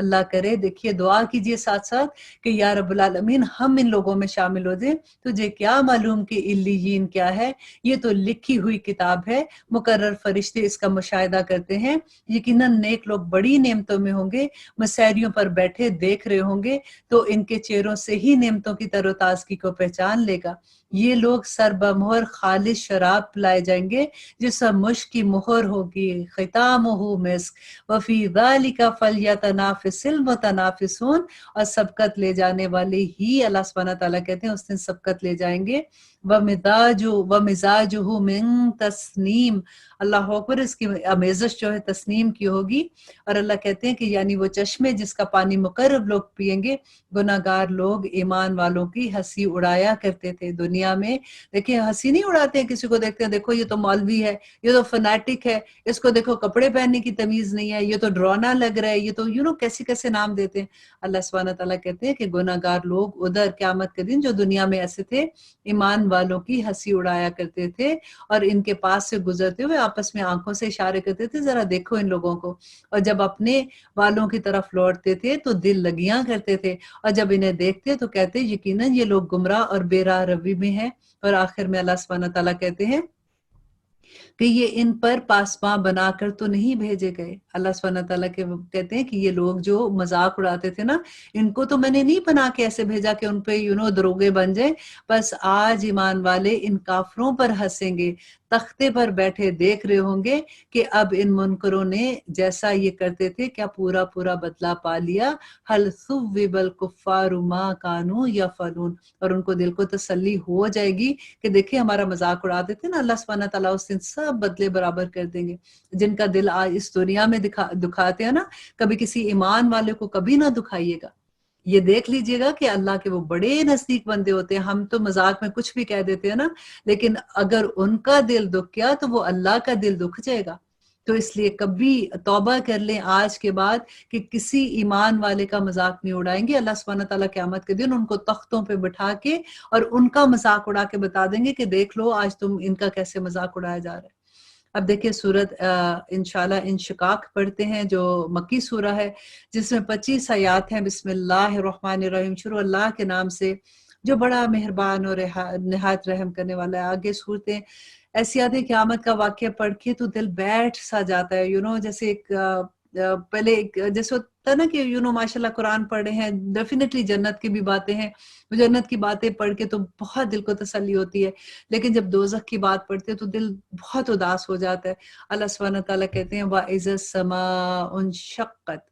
اللہ کرے دیکھیے دعا کیجئے ساتھ ساتھ کہ یا رب العالمین ہم ان لوگوں میں شامل ہو جائیں. تجھے کیا معلوم کہ علیین کیا ہے؟ یہ تو لکھی ہوئی کتاب ہے، مقرر فرشتے اس کا مشاہدہ کرتے ہیں. یقیناً نیک لوگ بڑی نعمتوں میں ہوں گے، مسیریوں پر بیٹھے دیکھ رہے ہوں گے تو ان کے چہروں سے ہی نعمتوں کی تر و تازگی کو پہچان لے گا. یہ لوگ سر بمہر خالص شراب پلائے جائیں گے جس پر مشک کی مہر ہوگی، ختامہ مسک، وفی ذالک فلیتنافس المتنافسون. اور سبقت لے جانے والے ہی اللہ سبحانہ تعالیٰ کہتے ہیں اس دن سبقت لے جائیں گے. ومزاجہ من تسنیم، اللہ اکبر، اس کی آمیزش جو ہے تسنیم کی ہوگی. اور اللہ کہتے ہیں کہ یعنی وہ چشمے جس کا پانی مقرب لوگ پئیں گے. گناہگار لوگ ایمان والوں کی ہنسی اڑایا کرتے تھے دنیا میں. دیکھیں ہنسی نہیں اڑاتے ہیں، کسی کو دیکھتے ہیں دیکھو یہ تو مولوی ہے، یہ تو فنیٹک ہے، اس کو دیکھو کپڑے پہننے کی تمیز نہیں ہے، یہ تو ڈرانا لگ رہا ہے، یہ تو کیسے کیسے نام دیتے ہیں. اللہ سبحانہ تعالیٰ کہتے ہیں کہ گناہگار لوگ ادھر قیامت کے دن جو دنیا میں ایسے تھے ایمان والوں کی ہنسی اڑایا کرتے تھے اور ان کے پاس سے گزرتے ہوئے آپس میں آنکھوں سے اشارے کرتے تھے ذرا دیکھو ان لوگوں کو. اور جب اپنے والوں کی طرف لوٹتے تھے تو دل لگیاں کرتے تھے، اور جب انہیں دیکھتے تو کہتے یقیناً یہ لوگ گمراہ اور بے راہ روی میں ہیں. اور آخر میں اللہ سبحانہ تعالیٰ کہتے ہیں کہ یہ ان پر پاسباں بنا کر تو نہیں بھیجے گئے. اللہ سبحانہ تعالیٰ کہتے ہیں کہ یہ لوگ جو مذاق اڑاتے تھے نا، ان کو تو میں نے نہیں بنا کے ایسے بھیجا کہ ان پہ دروغے بن جائیں. بس آج ایمان والے ان کافروں پر ہنسیں گے، تختے پر بیٹھے دیکھ رہے ہوں گے کہ اب ان منکروں نے جیسا یہ کرتے تھے کیا پورا پورا بدلہ پا لیا. حل ثوب الکفار ما کانوا یفعلون. اور ان کو دل کو تسلی ہو جائے گی کہ دیکھیں ہمارا مذاق اڑاتے تھے نا، اللہ سبحانہ تعالیٰ اس دن سب بدلے برابر کر دیں گے. جن کا دل آج اس دنیا میں دکھاتے ہیں نا، کبھی کسی ایمان والے کو کبھی نہ دکھائیے گا. یہ دیکھ لیجئے گا کہ اللہ کے وہ بڑے نزدیک بندے ہوتے ہیں. ہم تو مذاق میں کچھ بھی کہہ دیتے ہیں نا، لیکن اگر ان کا دل دکھ گیا تو وہ اللہ کا دل دکھ جائے گا. تو اس لیے کبھی توبہ کر لیں آج کے بعد کہ کسی ایمان والے کا مذاق نہیں اڑائیں گے. اللہ سبحانہ تعالیٰ قیامت کے دن ان کو تختوں پہ بٹھا کے اور ان کا مذاق اڑا کے بتا دیں گے کہ دیکھ لو آج تم ان کا کیسے مذاق اڑایا جا رہا ہے. اب دیکھیں سورت انشاءاللہ انشقاق پڑھتے ہیں جو مکی سورہ ہے جس میں 25 آیات ہیں. بسم اللہ الرحمن الرحیم، شروع اللہ کے نام سے جو بڑا مہربان اور نہایت رحم کرنے والا ہے. آگے صورتیں ایسی آتی قیامت کا واقعہ پڑھ کے تو دل بیٹھ سا جاتا ہے. جیسے ایک پہلے جیسے ہوتا نا کہ ماشاءاللہ قرآن پڑھ رہے ہیں، ڈیفینیٹلی جنت کی بھی باتیں ہیں، جنت کی باتیں پڑھ کے تو بہت دل کو تسلی ہوتی ہے. لیکن جب دوزخ کی بات پڑھتے ہیں تو دل بہت اداس ہو جاتا ہے. اللہ سبحانہ تعالیٰ کہتے ہیں وَإِذَا السَّمَاءُ انشقت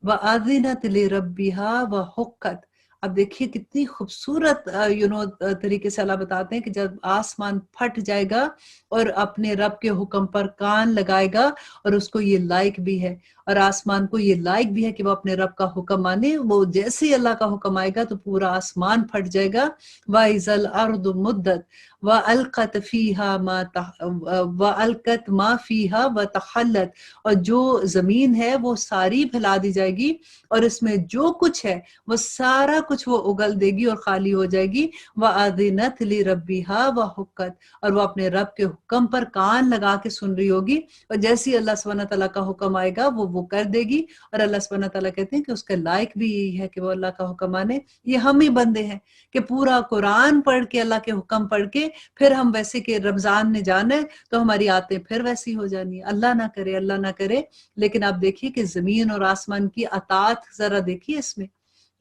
وَأَذِنَتْ لِرَبِّهَا وَحُقَّتْ. اب دیکھیے کتنی خوبصورت طریقے سے اللہ بتاتے ہیں کہ جب آسمان پھٹ جائے گا اور اپنے رب کے حکم پر کان لگائے گا، اور اس کو یہ لائق بھی ہے، اور آسمان کو یہ لائق بھی ہے کہ وہ اپنے رب کا حکم مانے. وہ جیسے ہی اللہ کا حکم آئے گا تو پورا آسمان پھٹ جائے گا. وَإِذَا الْأَرْضُ مُدَّتْ وَأَلْقَتْ مَا فِيهَا وَتَخَلَّتْ. اور جو زمین ہے وہ ساری پھیلا دی جائے گی اور اس میں جو کچھ ہے وہ سارا کچھ وہ اگل دے گی اور خالی ہو جائے گی. وَأَذِنَتْ لِرَبِّهَا وَحُقَّتْ. اور وہ اپنے رب کے حکم پر کان لگا کے سن رہی ہوگی، اور جیسے اللہ سبحانہ تعالیٰ کا حکم آئے گا وہ کر دے گی. اور اللہ سبحانہ تعالیٰ کہتے ہیں کہ اس کے لائق بھی یہی ہے کہ وہ اللہ کا حکم مانے. یہ ہم ہی بندے ہیں کہ پورا قرآن پڑھ کے اللہ کے حکم پڑھ کے پھر ہم ویسے کہ رمضان نے جانا ہے تو ہماری عادتیں پھر ویسی ہو جانی. اللہ نہ کرے، اللہ نہ کرے. لیکن آپ دیکھیے کہ زمین اور آسمان کی اطاعت ذرا دیکھیے اس میں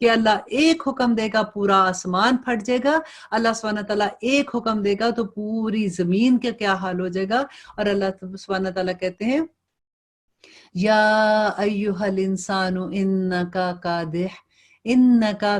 کہ اللہ ایک حکم دے گا پورا آسمان پھٹ جائے گا، اللہ سبحانہ تعالیٰ ایک حکم دے گا تو پوری زمین کا کیا حال ہو جائے گا. اور اللہ سبحانہ تعالیٰ کہتے ہیں یا ایہا الانسان انکا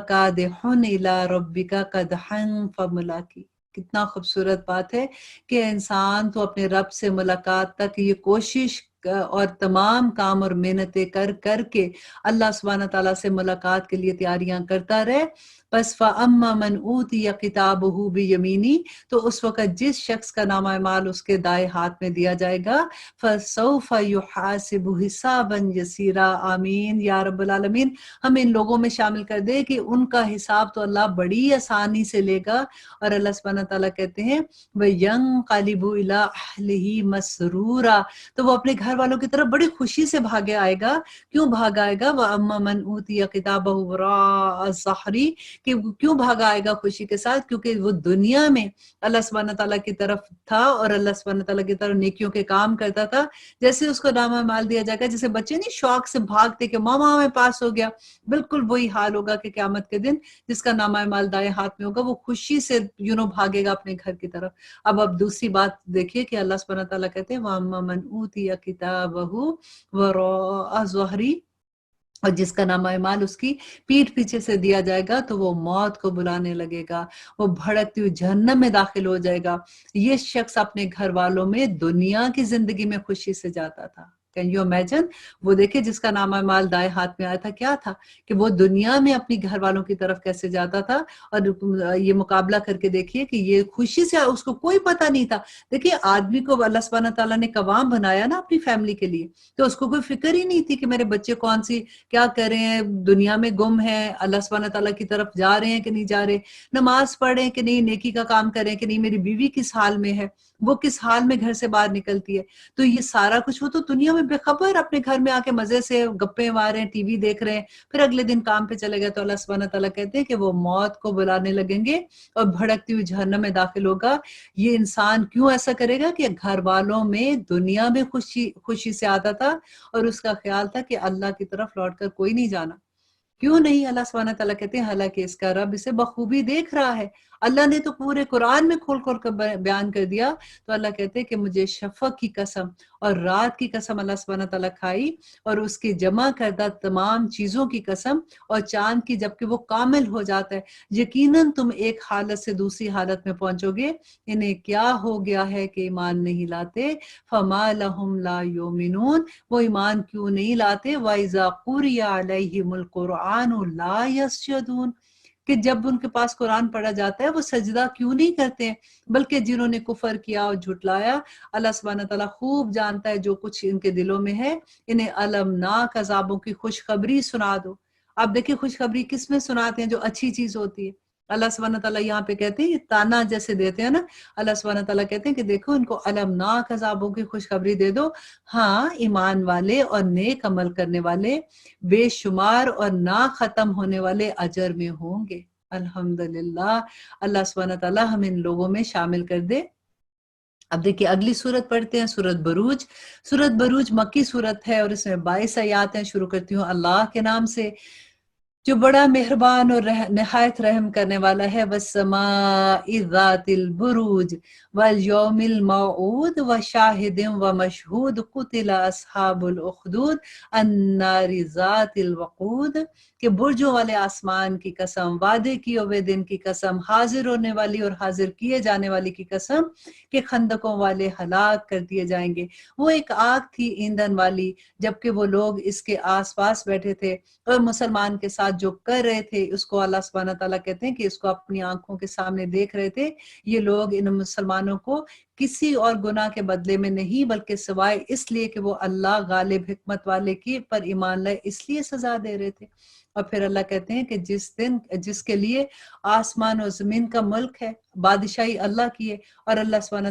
کادح الی ربک قدحا فملاقی. کتنا خوبصورت بات ہے کہ انسان تو اپنے رب سے ملاقات تک یہ کوشش اور تمام کام اور محنتیں کر کے اللہ سبحانہ تعالیٰ سے ملاقات کے لیے تیاریاں کرتا رہے. بس فَأَمَّا مَنْ أُوتِيَ كِتَابَهُ بِيَمِينِهِ، تو اس وقت جس شخص کا نامہ اعمال اس کے دائیں ہاتھ میں دیا جائے گا، فَسَوْفَ يُحَاسِبُ حِسَابًا يَسِيرًا، آمین یا رب العالمین۔ ہم ان لوگوں میں شامل کر دے کہ ان کا حساب تو اللہ بڑی آسانی سے لے گا، اور اللہ سبحانہ تعالیٰ کہتے ہیں وَيَنْقَلِبُ إِلَىٰ أَهْلِهِ مَسْرُورًا، تو وہ اپنے گھر والوں کی طرف بڑی خوشی سے بھاگے آئے گا۔ کیوں بھاگا آئے گا؟ وَأَمَّا مَنْ أُوتِيَ كِتَابَهُ وَرَاءَ ظَهْرِهِ، کہ کیوں بھاگا آئے گا خوشی کے ساتھ؟ کیونکہ وہ دنیا میں اللہ سبحانہ تعالیٰ کی طرف تھا اور اللہ سبحانہ تعالیٰ کی طرف نیکیوں کے کام کرتا تھا۔ جیسے اس کو نامہ مال دیا جائے گا، جیسے بچے نہیں شوق سے بھاگتے کہ ماما میں پاس ہو گیا، بالکل وہی حال ہوگا کہ قیامت کے دن جس کا نامہ مال دائیں ہاتھ میں ہوگا وہ خوشی سے بھاگے گا اپنے گھر کی طرف۔ اب دوسری بات دیکھیے کہ اللہ سبحانہ تعالیٰ کہتے ہیں وَأَمَّا مَنْ أُوتِيَ كِتَابَهُ وَرَاءَ ظَهْرِهِ، اور جس کا نامہ اعمال اس کی پیٹھ پیچھے سے دیا جائے گا تو وہ موت کو بلانے لگے گا، وہ بھڑکتی ہوئی جہنم میں داخل ہو جائے گا۔ یہ شخص اپنے گھر والوں میں دنیا کی زندگی میں خوشی سے جاتا تھا۔ Can you imagine? وہ دیکھیں جس کا نامہ اعمال دائیں ہاتھ میں آیا تھا، کیا تھا کہ وہ دنیا میں اپنی گھر والوں کی طرف کیسے جاتا تھا، اور یہ مقابلہ کر کے دیکھیے کہ یہ خوشی سے، اس کو کوئی پتہ نہیں تھا۔ دیکھیے آدمی کو اللہ سبحانہ تعالیٰ نے قوام بنایا نا اپنی فیملی کے لیے، تو اس کو کوئی فکر ہی نہیں تھی کہ میرے بچے کون سی کیا کر رہے ہیں، دنیا میں گم ہیں، اللہ سبحانہ تعالیٰ کی طرف جا رہے ہیں کہ نہیں جا رہے، نماز پڑھیں کہ نہیں، نیکی کا کام کریں کہ نہیں، میری بیوی کس حال میں ہے، وہ کس حال میں گھر سے باہر نکلتی ہے۔ تو یہ سارا کچھ وہ تو دنیا میں بے خبر اپنے گھر میں آ کے مزے سے گپے مار رہے ہیں، ٹی وی دیکھ رہے ہیں، پھر اگلے دن کام پہ چلے گئے تو اللہ سبحانہ تعالیٰ کہتے ہیں کہ وہ موت کو بلانے لگیں گے اور بھڑکتی ہوئی جہنم میں داخل ہوگا۔ یہ انسان کیوں ایسا کرے گا کہ گھر والوں میں دنیا میں خوشی سے آتا تھا اور اس کا خیال تھا کہ اللہ کی طرف لوٹ کر کوئی نہیں جانا۔ کیوں نہیں؟ اللہ سبحانہ تعالیٰ کہتے ہیں حالانکہ اس کا رب اسے بخوبی دیکھ رہا ہے۔ اللہ نے تو پورے قرآن میں کھول کھول کر بیان کر دیا، تو اللہ کہتے ہیں کہ مجھے شفق کی قسم اور رات کی قسم اللہ سبحانہ تعالیٰ کھائی، اور اس کی جمع کردہ تمام چیزوں کی قسم، اور چاند کی جبکہ وہ کامل ہو جاتا ہے، یقیناً تم ایک حالت سے دوسری حالت میں پہنچو گے۔ انہیں کیا ہو گیا ہے کہ ایمان نہیں لاتے؟ فما لہم لا یؤمنون، وہ ایمان کیوں نہیں لاتے؟ وَإِذَا قُرِئَ عَلَيْهِمُ الْقُرْآنُ لَا يَسْجُدُونَ، کہ جب ان کے پاس قرآن پڑھا جاتا ہے وہ سجدہ کیوں نہیں کرتے ہیں؟ بلکہ جنہوں نے کفر کیا اور جھٹلایا، اللہ سبحانہ تعالیٰ خوب جانتا ہے جو کچھ ان کے دلوں میں ہے، انہیں المناک عذابوں کی خوشخبری سنا دو۔ آپ دیکھیں خوشخبری کس میں سناتے ہیں؟ جو اچھی چیز ہوتی ہے۔ اللہ سبحانہ تعالیٰ یہاں پہ کہتے ہیں، یہ تانا جیسے دیتے ہیں نا، اللہ سبحانہ تعالیٰ کہتے ہیں کہ دیکھو ان کو المناک عذابوں کی خوشخبری دے دو۔ ہاں، ایمان والے اور نیک عمل کرنے والے بے شمار اور نہ ختم ہونے والے اجر میں ہوں گے۔ الحمدللہ، اللہ سبحانہ تعالیٰ ہم ان لوگوں میں شامل کر دے۔ اب دیکھیے اگلی سورت پڑھتے ہیں، سورت بروج۔ سورت بروج مکی سورت ہے اور اس میں 22 آیات ہیں۔ شروع کرتی ہوں اللہ کے نام سے جو بڑا مہربان اور نہایت رحم کرنے والا ہے۔ وَالسَّمَاءِ ذَاتِ الْبُرُوجِ وَالْيَوْمِ الْمَوْعُودِ وَشَاهِدٍ وَمَشْهُودٍ قُتِلَ أَصْحَابُ الْأُخْدُودِ النَّارِ ذَاتِ الْوَقُودِ، کہ برجوں والے آسمان کی قسم، وعدے کیے ہوئے دن کی قسم، حاضر ہونے والی اور حاضر کیے جانے والی کی قسم، کہ خندقوں والے ہلاک کر دیے جائیں گے۔ وہ ایک آگ تھی ایندھن والی، جبکہ وہ لوگ اس کے آس پاس بیٹھے تھے اور مسلمان کے ساتھ جو کر رہے تھے اس کو اللہ سبحانہ تعالیٰ کہتے ہیں کہ اس کو اپنی آنکھوں کے سامنے دیکھ رہے تھے۔ یہ لوگ ان مسلمانوں کو کسی اور گناہ کے بدلے میں نہیں بلکہ سوائے اس لیے کہ وہ اللہ غالب حکمت والے کی پر ایمان لائے اس لیے سزا دے رہے تھے۔ اور پھر اللہ کہتے ہیں کہ جس کے لیے آسمان اور زمین کا ملک ہے، بادشاہی اللہ کی ہے، اور اللہ سبحانہ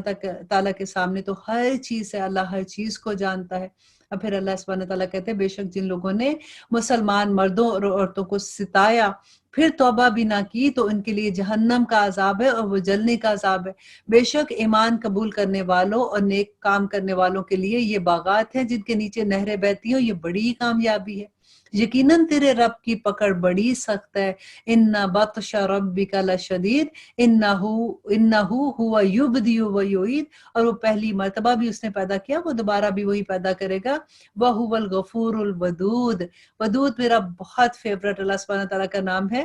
تعالیٰ کے سامنے تو ہر چیز ہے، اللہ ہر چیز کو جانتا ہے۔ اور پھر اللہ سبحانہ تعالیٰ کہتے ہیں بے شک جن لوگوں نے مسلمان مردوں اور عورتوں کو ستایا پھر توبہ بھی نہ کی تو ان کے لیے جہنم کا عذاب ہے اور وہ جلنے کا عذاب ہے۔ بے شک ایمان قبول کرنے والوں اور نیک کام کرنے والوں کے لیے یہ باغات ہیں جن کے نیچے نہریں بہتی ہیں، یہ بڑی کامیابی ہے۔ یقیناً تیرے رب کی پکڑ بڑی سخت ہے۔ ان بطش ربک لشدید انہ ہوا یبدی و یعید، اور وہ پہلی مرتبہ بھی اس نے پیدا کیا، وہ دوبارہ بھی وہی پیدا کرے گا۔ وَهُوَ الْغَفُورُ الْوَدُودُ، ودود میرا بہت فیورٹ اللہ سبحانہ تعالیٰ کا نام ہے۔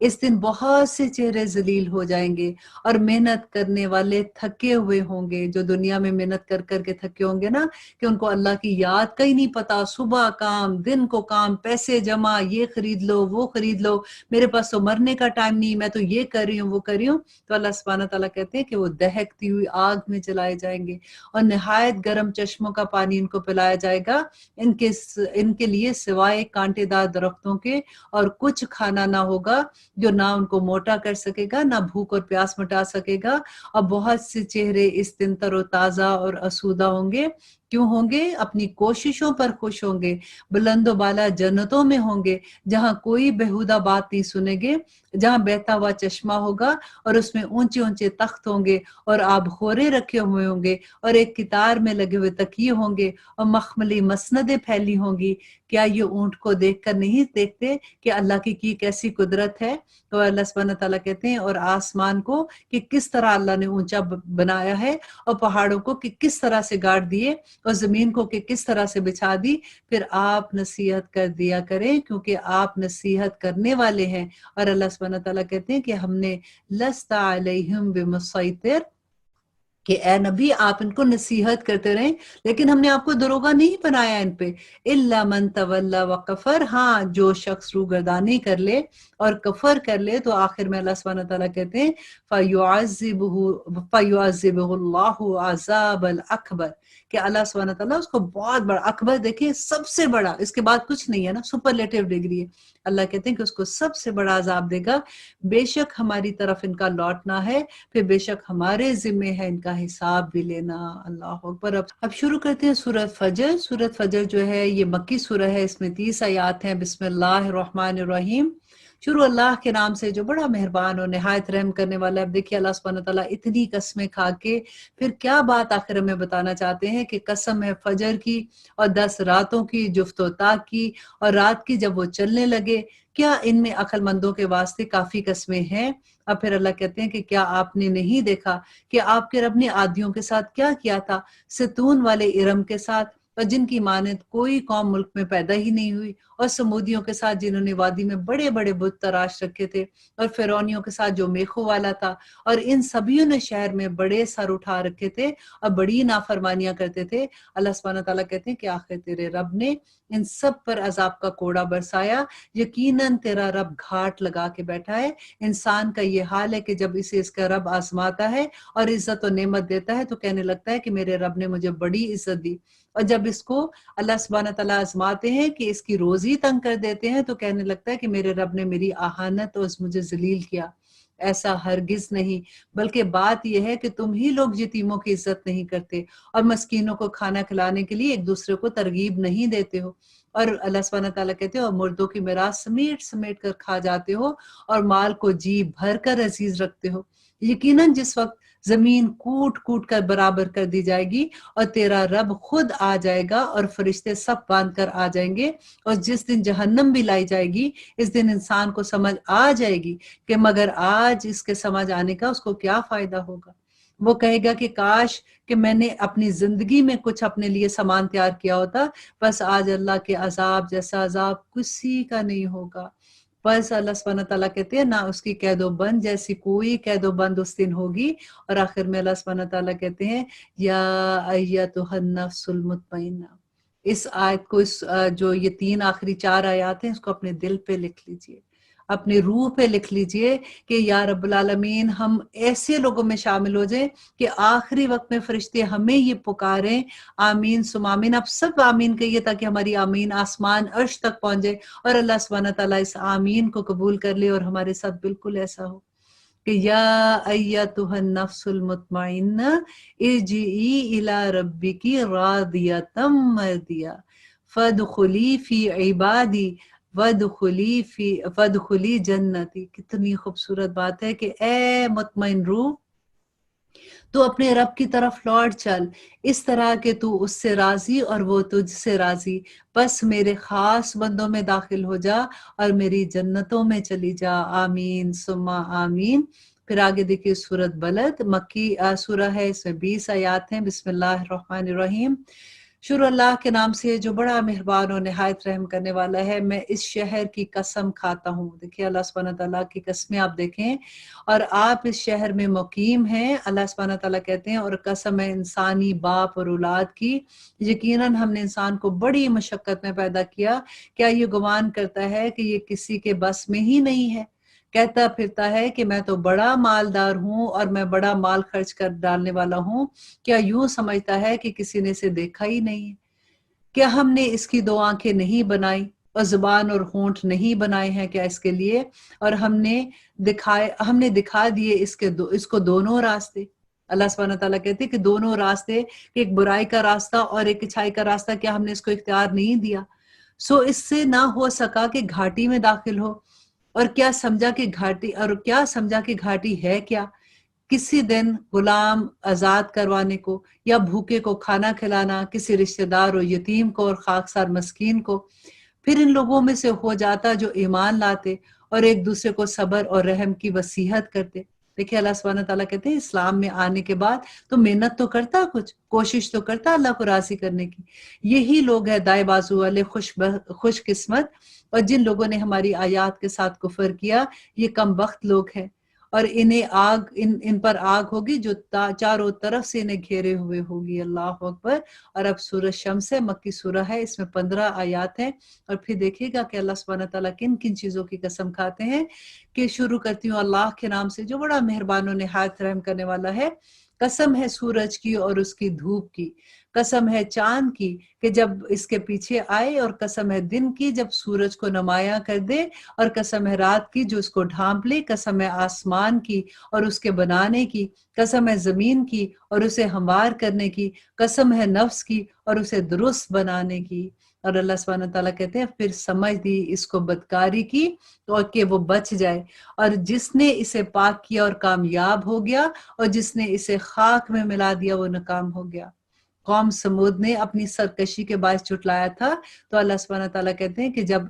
اس دن بہت سے چہرے ذلیل ہو جائیں گے اور محنت کرنے والے تھکے ہوئے ہوں گے، جو دنیا میں محنت کر کر کے تھکے ہوں گے نا، کہ ان کو اللہ کی یاد کا ہی نہیں پتا، صبح کام، دن کو کام، پیسے جمع، یہ خرید لو وہ خرید لو، میرے پاس تو مرنے کا ٹائم نہیں، میں تو یہ کر رہی ہوں وہ کر رہی ہوں. تو اللہ سبحانہ تعالیٰ کہتے ہیں کہ وہ دہکتی ہوئی آگ میں جلائے جائیں گے اور نہایت گرم چشموں کا پانی ان کو پلایا جائے گا، ان کے لیے سوائے کانٹے دار درختوں کے اور کچھ کھانا نہ ہوگا جو نہ ان کو موٹا کر سکے گا، نہ بھوک اور پیاس مٹا سکے گا. اور بہت سے چہرے اس دن تر و تازہ اور آسودہ ہوں گے. کیوں ہوں گے؟ اپنی کوششوں پر خوش ہوں گے، بلند و بالا جنتوں میں ہوں گے جہاں کوئی بےہودہ بات نہیں سنیں گے، جہاں بہتا ہوا چشمہ ہوگا اور اس میں اونچے اونچے تخت ہوں گے اور آب خورے رکھے ہوئے ہوں گے اور ایک قطار میں لگے ہوئے تکیے ہوں گے اور مخملی مسندیں پھیلی ہوں گی. کیا یہ اونٹ کو دیکھ کر نہیں دیکھتے کہ اللہ کی کیسی قدرت ہے؟ تو اللہ سبحانہ تعالیٰ کہتے ہیں اور آسمان کو کہ کس طرح اللہ نے اونچا بنایا ہے، اور پہاڑوں کو کہ کس طرح سے گاڑ دیے، اور زمین کو کہ کس طرح سے بچھا دی. پھر آپ نصیحت کر دیا کریں کیونکہ آپ نصیحت کرنے والے ہیں. اور اللہ سبحانہ تعالیٰ کہتے ہیں کہ ہم نے لست علیہم بمسیطر، کہ اے نبی آپ ان کو نصیحت کرتے رہیں، لیکن ہم نے آپ کو دروغہ نہیں بنایا ان پہ. الا من تولی وکفر، ہاں جو شخص روگردانی کر لے اور کفر کر لے، تو آخر میں اللہ سبحانہ تعالیٰ کہتے ہیں فَيُعَذِّبُهُ اللَّهُ عَذَابَ الْأَكْبَرَ، کہ اللہ سبحانہ تعالیٰ اس کو بہت بڑا، اکبر دیکھیں سب سے بڑا، اس کے بعد کچھ نہیں ہے نا، سپرلیٹو ڈگری ہے. اللہ کہتے ہیں کہ اس کو سب سے بڑا عذاب دے گا. بے شک ہماری طرف ان کا لوٹنا ہے، پھر بے شک ہمارے ذمے ہے ان کا حساب بھی لینا. اللہ اکبر. اب شروع کرتے ہیں سورۃ فجر. سورۃ فجر جو ہے یہ مکی سورہ ہے، اس میں 30 آیات ہیں. بسم اللہ الرحمن الرحیم. شروع اللہ کے نام سے جو بڑا مہربان اور نہایت رحم کرنے والا ہے. اب دیکھیے اللہ سبحانہ تعالیٰ اتنی قسمیں کھا کے پھر کیا بات آخر ہمیں بتانا چاہتے ہیں کہ قسم ہے فجر کی اور 10 راتوں کی، جفت و طاق کی، اور رات کی جب وہ چلنے لگے، کیا ان میں عقل مندوں کے واسطے کافی قسمیں ہیں. اب پھر اللہ کہتے ہیں کہ کیا آپ نے نہیں دیکھا کہ آپ کے رب نے عادیوں کے ساتھ کیا کیا تھا، ستون والے ارم کے ساتھ، اور جن کی مانند کوئی قوم ملک میں پیدا ہی نہیں ہوئی، اور سمودیوں کے ساتھ جنہوں نے وادی میں بڑے بڑے بت تراش رکھے تھے، اور فرعونیوں کے ساتھ جو میخوں والا تھا، اور ان سبیوں نے شہر میں بڑے سر اٹھا رکھے تھے اور بڑی نافرمانیاں کرتے تھے. اللہ سبحانہ تعالیٰ کہتے ہیں کہ آخر تیرے رب نے ان سب پر عذاب کا کوڑا برسایا. یقیناً تیرا رب گھاٹ لگا کے بیٹھا ہے. انسان کا یہ حال ہے کہ جب اسے اس کا رب آزماتا ہے اور عزت و نعمت دیتا ہے تو کہنے لگتا ہے کہ میرے رب نے مجھے بڑی عزت دی، اور جب اس کو اللہ سبحانہ تعالیٰ آزماتے ہیں کہ اس کی روزی تنگ کر دیتے ہیں تو کہنے لگتا ہے کہ میرے رب نے میری اہانت اور مجھے ذلیل کیا. ایسا ہرگز نہیں، بلکہ بات یہ ہے کہ تم ہی لوگ یتیموں کی عزت نہیں کرتے اور مسکینوں کو کھانا کھلانے کے لیے ایک دوسرے کو ترغیب نہیں دیتے ہو. اور اللہ سبحانہ تعالیٰ کہتے ہو اور مردوں کی میراث سمیٹ سمیٹ کر کھا جاتے ہو اور مال کو جی بھر کر عزیز رکھتے ہو. یقیناً جس وقت زمین کوٹ کوٹ کر برابر کر دی جائے گی اور تیرا رب خود آ جائے گا اور فرشتے سب باندھ کر آ جائیں گے، اور جس دن جہنم بھی لائی جائے گی، اس دن انسان کو سمجھ آ جائے گی کہ مگر آج اس کے سمجھ آنے کا اس کو کیا فائدہ ہوگا. وہ کہے گا کہ کاش کہ میں نے اپنی زندگی میں کچھ اپنے لیے سامان تیار کیا ہوتا، بس آج اللہ کے عذاب جیسا عذاب کسی کا نہیں ہوگا. بس اللہ سبحانہ تعالیٰ کہتے ہیں نہ اس کی قید و بند جیسی کوئی قید و بند اس دن ہوگی. اور آخر میں اللہ سبحانہ تعالیٰ کہتے ہیں یا ایتھا النفس المطمئنہ. اس آیت کو جو یہ 3 آخری 4 آیات ہیں اس کو اپنے دل پہ لکھ لیجئے، اپنے روح پہ لکھ لیجئے کہ یا رب العالمین ہم ایسے لوگوں میں شامل ہو جائیں کہ آخری وقت میں فرشتے ہمیں یہ پکاریں آمین سم آمین. اب سب آمین کہیے تاکہ ہماری آمین آسمان عرش تک پہنچ جائے اور اللہ سبحانہ تعالیٰ اس آمین کو قبول کر لے اور ہمارے ساتھ بالکل ایسا ہو کہ یا ایتھا النفس المطمئنہ ارجعی الی ربک راضیۃ مرضیہ فادخلی فی عبادی وادخلی جنتی. کتنی خوبصورت بات ہے کہ اے مطمئن روح تو اپنے رب کی طرف لوٹ چل، اس طرح کہ تو اس سے راضی اور وہ تجھ سے راضی. بس میرے خاص بندوں میں داخل ہو جا اور میری جنتوں میں چلی جا. آمین ثم آمین. پھر آگے دیکھیے سورۃ بلد مکی سورہ ہے، اس میں 20 آیات ہیں. بسم اللہ الرحمن الرحیم. شروع اللہ کے نام سے جو بڑا مہربان اور نہایت رحم کرنے والا ہے۔ میں اس شہر کی قسم کھاتا ہوں۔ دیکھیے اللہ سبحانہ تعالیٰ کی قسمیں آپ دیکھیں، اور آپ اس شہر میں مقیم ہیں۔ اللہ سبحانہ تعالیٰ کہتے ہیں اور قسم ہے انسانی باپ اور اولاد کی، یقیناً ہم نے انسان کو بڑی مشقت میں پیدا کیا، کیا یہ گمان کرتا ہے کہ یہ کسی کے بس میں ہی نہیں ہے؟ کہتا پھرتا ہے کہ میں تو بڑا مالدار ہوں اور میں بڑا مال خرچ کر ڈالنے والا ہوں، کیا یوں سمجھتا ہے کہ کسی نے اسے دیکھا ہی نہیں ہے؟ کیا ہم نے اس کی دو آنکھیں نہیں بنائی اور زبان اور ہونٹ نہیں بنائے ہیں کیا اس کے لیے؟ اور ہم نے دکھا دیے اس کو دونوں راستے۔ اللہ سبحانہ تعالیٰ کہتے ہیں کہ دونوں راستے، کہ ایک برائی کا راستہ اور ایک اچھائی کا راستہ، کیا ہم نے اس کو اختیار نہیں دیا؟ سو اس سے نہ ہو سکا کہ گھاٹی میں داخل ہو، اور کیا سمجھا کہ گھاٹی ہے کیا؟ کسی دن غلام آزاد کروانے کو، یا بھوکے کو کھانا کھلانا، کسی رشتہ دار اور یتیم کو اور خاکسار مسکین کو۔ پھر ان لوگوں میں سے ہو جاتا جو ایمان لاتے اور ایک دوسرے کو صبر اور رحم کی وصیحت کرتے۔ دیکھیں اللہ سبحانہ تعالیٰ کہتے ہیں اسلام میں آنے کے بعد تو محنت تو کرتا، کچھ کوشش تو کرتا اللہ کو راضی کرنے کی۔ یہی لوگ ہیں دائیں بازو والے خوش قسمت، اور جن لوگوں نے ہماری آیات کے ساتھ کفر کیا یہ کم بخت لوگ ہیں، اور ان پر آگ ہوگی جو چاروں طرف سے انہیں گھیرے ہوئے ہوگی۔ اللہ اکبر۔ اور اب سورہ شمس ہے، مکی سورہ ہے، اس میں 15 آیات ہیں، اور پھر دیکھیے گا کہ اللہ سبحانہ تعالیٰ کن کن چیزوں کی قسم کھاتے ہیں۔ کہ شروع کرتی ہوں اللہ کے نام سے جو بڑا مہربان و نہایت رحم کرنے والا ہے۔ قسم ہے سورج کی اور اس کی دھوپ کی، قسم ہے چاند کی کہ جب اس کے پیچھے آئے، اور قسم ہے دن کی جب سورج کو نمایاں کر دے، اور قسم ہے رات کی جو اس کو ڈھانپ لے، قسم ہے آسمان کی اور اس کے بنانے کی، قسم ہے زمین کی اور اسے ہموار کرنے کی، قسم ہے نفس کی اور اسے درست بنانے کی۔ اور اللہ سبحانہ تعالیٰ کہتے ہیں پھر سمجھ دی اس کو بدکاری کی تو کہ وہ بچ جائے، اور جس نے اسے پاک کیا اور کامیاب ہو گیا، اور جس نے اسے خاک میں ملا دیا وہ ناکام ہو گیا۔ قوم سمود نے اپنی سرکشی کے باعث جھٹلایا تھا، تو اللہ سبحانہ تعالیٰ کہتے ہیں کہ جب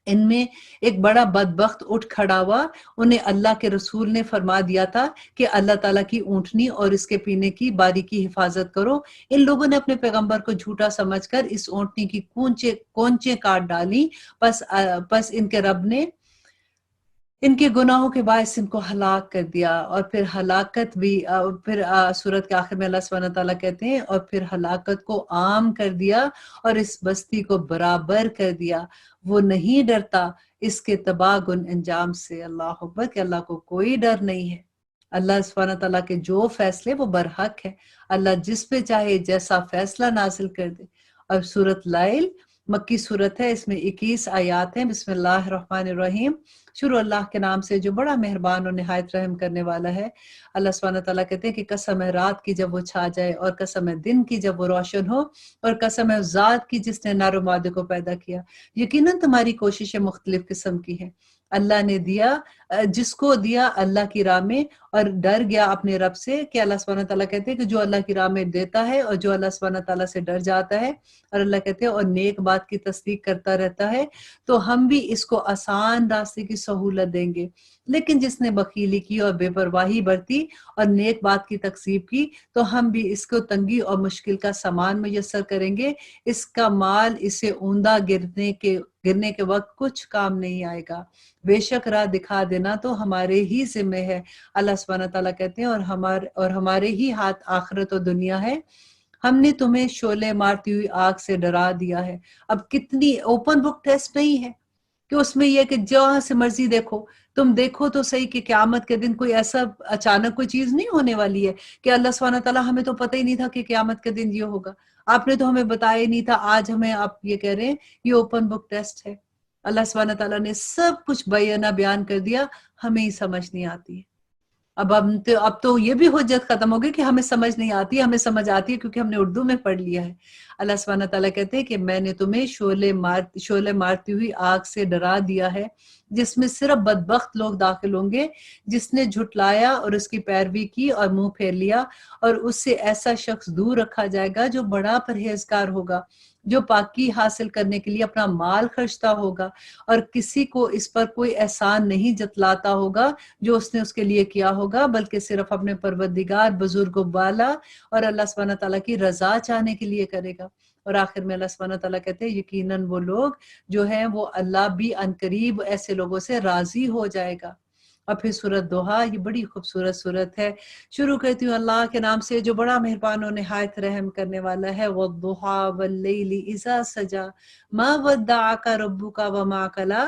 ان میں ایک بڑا بدبخت اٹھ کھڑا ہوا، انہیں اللہ کے رسول نے فرما دیا تھا کہ اللہ تعالیٰ کی اونٹنی اور اس کے پینے کی باری کی حفاظت کرو۔ ان لوگوں نے اپنے پیغمبر کو جھوٹا سمجھ کر اس اونٹنی کی کونچیں کاٹ ڈالی، پس ان کے رب نے ان کے گناہوں کے باعث ان کو ہلاک کر دیا۔ اور پھر ہلاکت بھی پھر سورت کے آخر میں اللہ سبحانہ تعالیٰ کہتے ہیں اور پھر ہلاکت کو عام کر دیا اور اس بستی کو برابر کر دیا، وہ نہیں ڈرتا اس کے تباہ کن انجام سے۔ اللہ اکبر، کہ اللہ کو کوئی ڈر نہیں ہے۔ اللہ سبحانہ تعالیٰ کے جو فیصلے وہ برحق ہے، اللہ جس پہ چاہے جیسا فیصلہ نازل کر دے۔ اور سورت لائل مکی صورت ہے، اس میں 21 آیات ہیں۔ بسم اللہ الرحمن الرحیم۔ شروع اللہ کے نام سے جو بڑا مہربان اور نہایت رحم کرنے والا ہے۔ اللہ سبحانہ تعالیٰ کہتے ہیں کہ قسم ہے رات کی جب وہ چھا جائے، اور قسم ہے دن کی جب وہ روشن ہو، اور قسم ہے ذات کی جس نے نر و مادے کو پیدا کیا۔ یقیناً تمہاری کوششیں مختلف قسم کی ہیں۔ اللہ نے دیا جس کو دیا اللہ کی راہ میں، اور ڈر گیا اپنے رب سے۔ کہ اللہ سبحانہ تعالیٰ کہتے ہیں کہ جو اللہ کی راہ میں دیتا ہے اور جو اللہ سبحانہ تعالیٰ سے ڈر جاتا ہے، اور اللہ کہتے ہیں اور نیک بات کی تصدیق کرتا رہتا ہے، تو ہم بھی اس کو آسان راستے کی سہولت دیں گے۔ لیکن جس نے بخیلی کی اور بے پرواہی برتی اور نیک بات کی تکذیب کی، تو ہم بھی اس کو تنگی اور مشکل کا سامان میسر کریں گے۔ اس کا مال اسے اوندا گرنے کے وقت کچھ کام نہیں آئے گا۔ بے شک راہ دکھا دینا تو ہمارے ہی ذمہ ہے۔ اللہ سبحانہ تعالیٰ کہتے ہیں اور ہمارے ہی ہاتھ آخرت و دنیا ہے۔ ہم نے تمہیں شعلے مارتی ہوئی آگ سے ڈرا دیا ہے۔ اب کتنی اوپن بک ٹیسٹ نہیں ہے کہ اس میں یہ کہ جہاں سے مرضی دیکھو، تم دیکھو تو صحیح کہ قیامت کے دن کوئی ایسا اچانک کوئی چیز نہیں ہونے والی ہے کہ اللہ سبحانہ تعالیٰ ہمیں تو پتہ ہی نہیں تھا کہ قیامت کے دن یہ ہوگا، آپ نے تو ہمیں بتایا ہی نہیں تھا، آج ہمیں آپ یہ کہہ رہے ہیں یہ اوپن بک ٹیسٹ ہے۔ اللہ سبحانہ تعالیٰ نے سب کچھ بیان کر دیا، ہمیں ہی سمجھ نہیں آتی ہے۔ اب تو یہ بھی حجت ختم ہو گئی کہ ہمیں سمجھ نہیں آتی، ہمیں سمجھ آتی ہے کیونکہ ہم نے اردو میں پڑھ لیا ہے۔ اللہ سبحانہ تعالیٰ کہتے ہیں کہ میں نے تمہیں شعلے مارتی ہوئی آگ سے ڈرا دیا ہے، جس میں صرف بدبخت لوگ داخل ہوں گے، جس نے جھٹلایا اور اس کی پیروی کی اور منہ پھیر لیا، اور اس سے ایسا شخص دور رکھا جائے گا جو بڑا پرہیزگار ہوگا۔ جو پاکی حاصل کرنے کے لیے اپنا مال خرچتا ہوگا اور کسی کو اس پر کوئی احسان نہیں جتلاتا ہوگا جو اس نے اس کے لیے کیا ہوگا، بلکہ صرف اپنے پروردگار بزرگ و بالا اور اللہ سبحانہ تعالیٰ کی رضا چاہنے کے لیے کرے گا۔ اور آخر میں اللہ سبحانہ تعالیٰ کہتے ہیں یقیناً وہ لوگ جو ہیں وہ اللہ بھی عنقریب ایسے لوگوں سے راضی ہو جائے گا۔ اور پھر سورۃ دوحہ، یہ بڑی خوبصورت سورت ہے۔ شروع کرتی ہوں اللہ کے نام سے جو بڑا مہربان و نہایت رحم کرنے والا ہے۔ والضحیٰ واللیل اذا سجا ما ودعک ربک وما قلی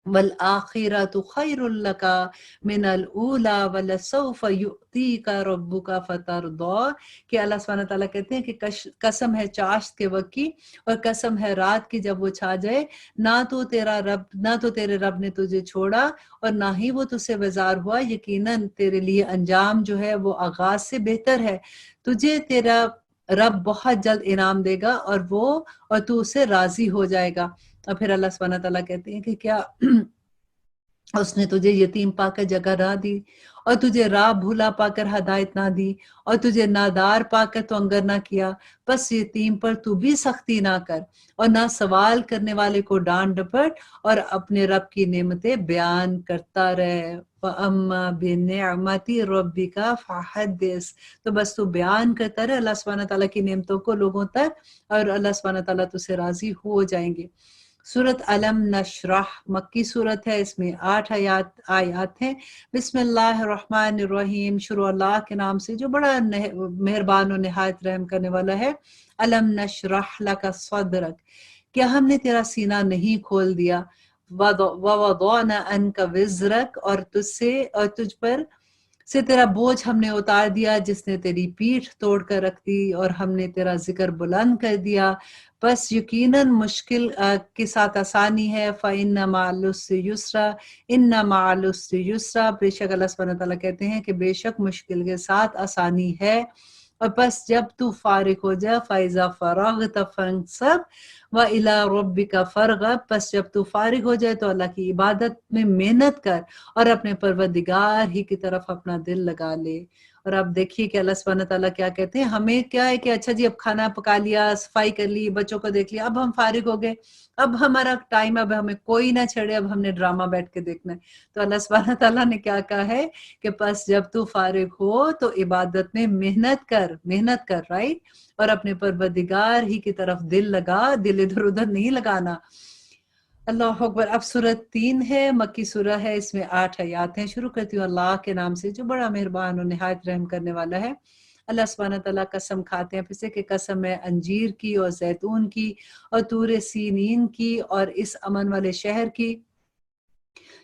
وَالْآخِرَةُ خَيْرٌ لَكَ مِنَ الْأُولَىٰ وَلَسَوْفَ يُؤْتِيكَ رَبُّكَ فَتَرْضَىٰ کہ اللہ سبحانہ تعالیٰ کہتے ہیں کہ قسم ہے چاشت کے وقت کی اور قسم ہے رات کی جب وہ چھا جائے، نہ تو تیرے رب نے تجھے چھوڑا اور نہ ہی وہ تجھ سے بیزار ہوا، یقیناً تیرے لیے انجام جو ہے وہ آغاز سے بہتر ہے، تجھے تیرا رب بہت جلد انعام دے گا اور تو اسے راضی ہو جائے گا۔ اور پھر اللہ سبحانہ تعالیٰ کہتے ہیں کہ کیا اس نے تجھے یتیم پا کر جگہ نہ دی اور تجھے راہ بھولا پا کر ہدایت نہ دی اور تجھے نادار پا کر تو انگر نہ کیا، بس یتیم پر تو بھی سختی نہ کر اور نہ سوال کرنے والے کو ڈانٹ ڈپٹ اور اپنے رب کی نعمتیں بیان کرتا رہے۔ وَأَمَّا بِنِعْمَتِ رَبِّكَ فَحَدِّثْ تو بس تو بیان کرتا رہے اللہ سبحانہ تعالیٰ کی نعمتوں کو لوگوں تک اور اللہ سبحانہ تعالیٰ تجھ سے راضی ہو جائیں گے۔ سورت علم نشرح مکی سورت ہے، اس میں 8 آیات ہیں۔ بسم اللہ الرحمن الرحیم، شروع اللہ کے نام سے جو بڑا مہربان و نہایت رحم کرنے والا ہے۔ علم نشرح لک صدرک کیا ہم نے تیرا سینہ نہیں کھول دیا، ووضعنا عنک وزرک اور تجھ پر سے تیرا بوجھ ہم نے اتار دیا جس نے تیری پیٹھ توڑ کر رکھ دی اور ہم نے تیرا ذکر بلند کر دیا، بس یقیناً مشکل کے ساتھ آسانی ہے۔ فَإِنَّ مَعَ الْعُسْرِ يُسْرًا إِنَّ مَعَ الْعُسْرِ يُسْرًا بے شک اللہ سبحانہ تعالیٰ کہتے ہیں کہ بے شک مشکل کے ساتھ آسانی ہے۔ اور بس جب تو فارغ ہو جا فَإِذَا فَرَغْتَ فَانصَبْ وَإِلَىٰ رَبِّكَ فَارْغَب بس جب تو فارغ ہو جائے تو اللہ کی عبادت میں محنت کر اور اپنے پروردگار ہی کی طرف اپنا دل لگا لے۔ اور اب دیکھیے کہ اللہ سبحانہ تعالیٰ کیا کہتے ہیں، ہمیں کیا ہے کہ اچھا جی اب کھانا پکا لیا، صفائی کر لی، بچوں کو دیکھ لیا، اب ہم فارغ ہو گئے، اب ہمارا ٹائم، اب ہمیں کوئی نہ چھڑے، اب ہم نے ڈرامہ بیٹھ کے دیکھنا ہے۔ تو اللہ سبحانہ تعالیٰ نے کیا کہا ہے کہ بس جب تو فارغ ہو تو عبادت میں محنت کر رائٹ، اور اپنے پروردگار ہی کی طرف دل لگا، دل ادھر ادھر نہیں لگانا۔ اللہ اکبر۔ اب سورت 3 ہے، مکی سورہ ہے، اس میں 8 آیات ہیں۔ شروع کرتی ہوں اللہ کے نام سے جو بڑا مہربان اور نہایت رحم کرنے والا ہے۔ اللہ سبحانہ تعالیٰ قسم کھاتے ہیں پھر سے کہ قسم ہے انجیر کی اور زیتون کی اور طور سینین کی اور اس امن والے شہر کی،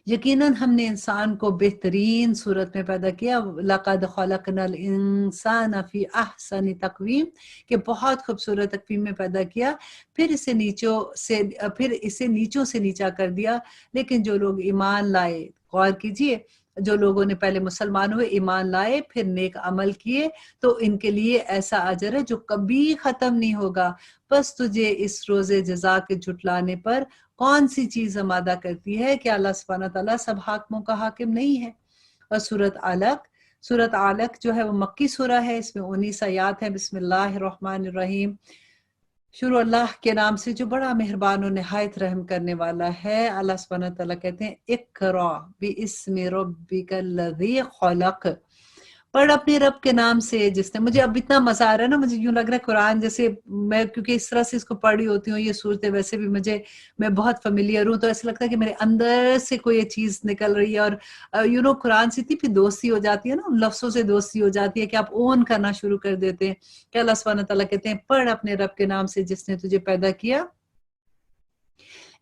یقیناً ہم نے انسان کو بہترین صورت میں پیدا کیا۔ لَقَدْ خَلَقْنَا الْإِنسَانَ فِي أَحْسَنِ تَقْوِيمٍ کہ بہت خوبصورت تقویم میں پیدا کیا، پھر اسے نیچوں سے نیچا کر دیا۔ لیکن جو لوگ ایمان لائے، غور کیجئے، جو لوگوں نے پہلے مسلمان ہوئے، ایمان لائے، پھر نیک عمل کیے تو ان کے لیے ایسا اجر ہے جو کبھی ختم نہیں ہوگا۔ بس تجھے اس روز جزا کے جھٹلانے پر کون سی چیز آمادہ کرتی ہے کہ اللہ سبحانہ تعالیٰ سب حاکموں کا حاکم نہیں ہے۔ اور سورت علق جو ہے وہ مکی سورہ ہے، اس میں 19 آیات ہیں۔ بسم اللہ الرحمن الرحیم، شروع اللہ کے نام سے جو بڑا مہربان و نہایت رحم کرنے والا ہے۔ اللہ سبحانہ تعالیٰ کہتے ہیں اقرا باسم ربک الذی خلق پڑھ اپنے رب کے نام سے جس نے، مجھے اب اتنا مزہ آ رہا ہے نا، مجھے یوں لگ رہا ہے قرآن جیسے میں کیونکہ اس طرح سے اس کو پڑھی ہوتی ہوں، یہ صورتیں ویسے بھی میں بہت فیملیئر ہوں، تو ایسا لگتا ہے کہ میرے اندر سے کوئی یہ چیز نکل رہی ہے، اور قرآن سے اتنی پھر دوستی ہو جاتی ہے نا، ان لفظوں سے دوستی ہو جاتی ہے کہ آپ اون کرنا شروع کر دیتے ہیں کہ اللہ سبحانہ تعالیٰ کہتے ہیں پڑھ اپنے رب کے نام سے جس نے تجھے پیدا کیا،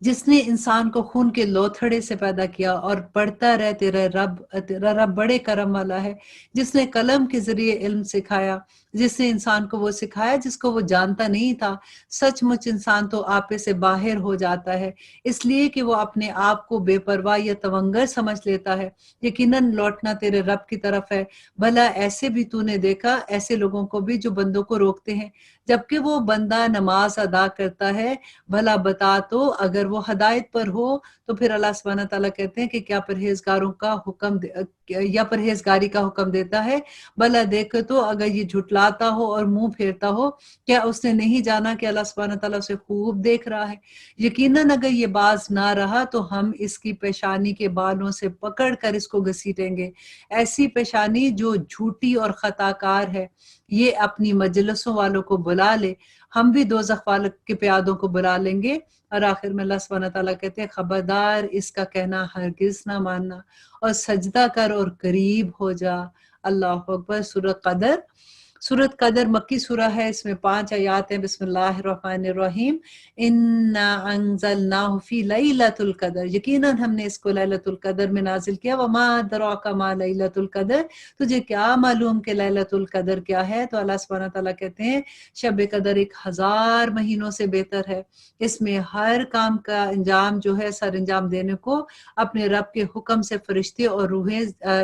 جس نے انسان کو خون کے لوتھڑے سے پیدا کیا، اور پڑھتا رہ تیرا رب بڑے کرم والا ہے، جس نے قلم کے ذریعے علم سکھایا، جس نے انسان کو وہ سکھایا جس کو وہ جانتا نہیں تھا۔ سچ مچ انسان تو آپے سے باہر ہو جاتا ہے اس لیے کہ وہ اپنے آپ کو بے پرواہ یا تونگر سمجھ لیتا ہے، یقیناً لوٹنا تیرے رب کی طرف ہے۔ بھلا ایسے بھی تو نے دیکھا، ایسے لوگوں کو بھی جو بندوں کو روکتے ہیں جبکہ وہ بندہ نماز ادا کرتا ہے، بھلا بتا تو اگر وہ ہدایت پر ہو تو پھر اللہ سبحانہ تعالیٰ کہتے ہیں کہ کیا پرہیزگاری کا حکم دیتا ہے، بھلا دیکھ تو اگر یہ جھٹلا مسکراتا ہو اور منہ پھیرتا ہو، کیا اس نے نہیں جانا کہ اللہ سبحانہ تعالیٰ اسے خوب دیکھ رہا ہے؟ یقیناً اگر یہ باز نہ رہا تو ہم اس کی پیشانی کے بالوں سے پکڑ کر اس کو گھسیٹیں گے، ایسی پیشانی جو جھوٹی اور خطا کار ہے۔ یہ اپنی مجلسوں والوں کو بلا لے، ہم بھی دوزخ والوں کے پیادوں کو بلا لیں گے۔ اور آخر میں اللہ سبحانہ تعالیٰ کہتے ہیں خبردار اس کا کہنا ہرگز نہ ماننا، اور سجدہ کر اور قریب ہو جا۔ اللہ اکبر۔ سورۃ قدر، سورۃ قدر مکی سورہ ہے، اس میں 5 آیات ہیں۔ بسم اللہ الرحمن الرحیم۔ انا انزلناہ فی لیلۃ القدر، یقیناً ہم نے اس کو لیلۃ القدر میں نازل کیا۔ وما ادراک ما لیلۃ القدر، تجھے کیا معلوم کہ لیلۃ القدر کیا ہے؟ تو اللہ سبحانہ تعالیٰ کہتے ہیں شب قدر 1000 مہینوں سے بہتر ہے، اس میں ہر کام کا انجام جو ہے سر انجام دینے کو اپنے رب کے حکم سے فرشتے اور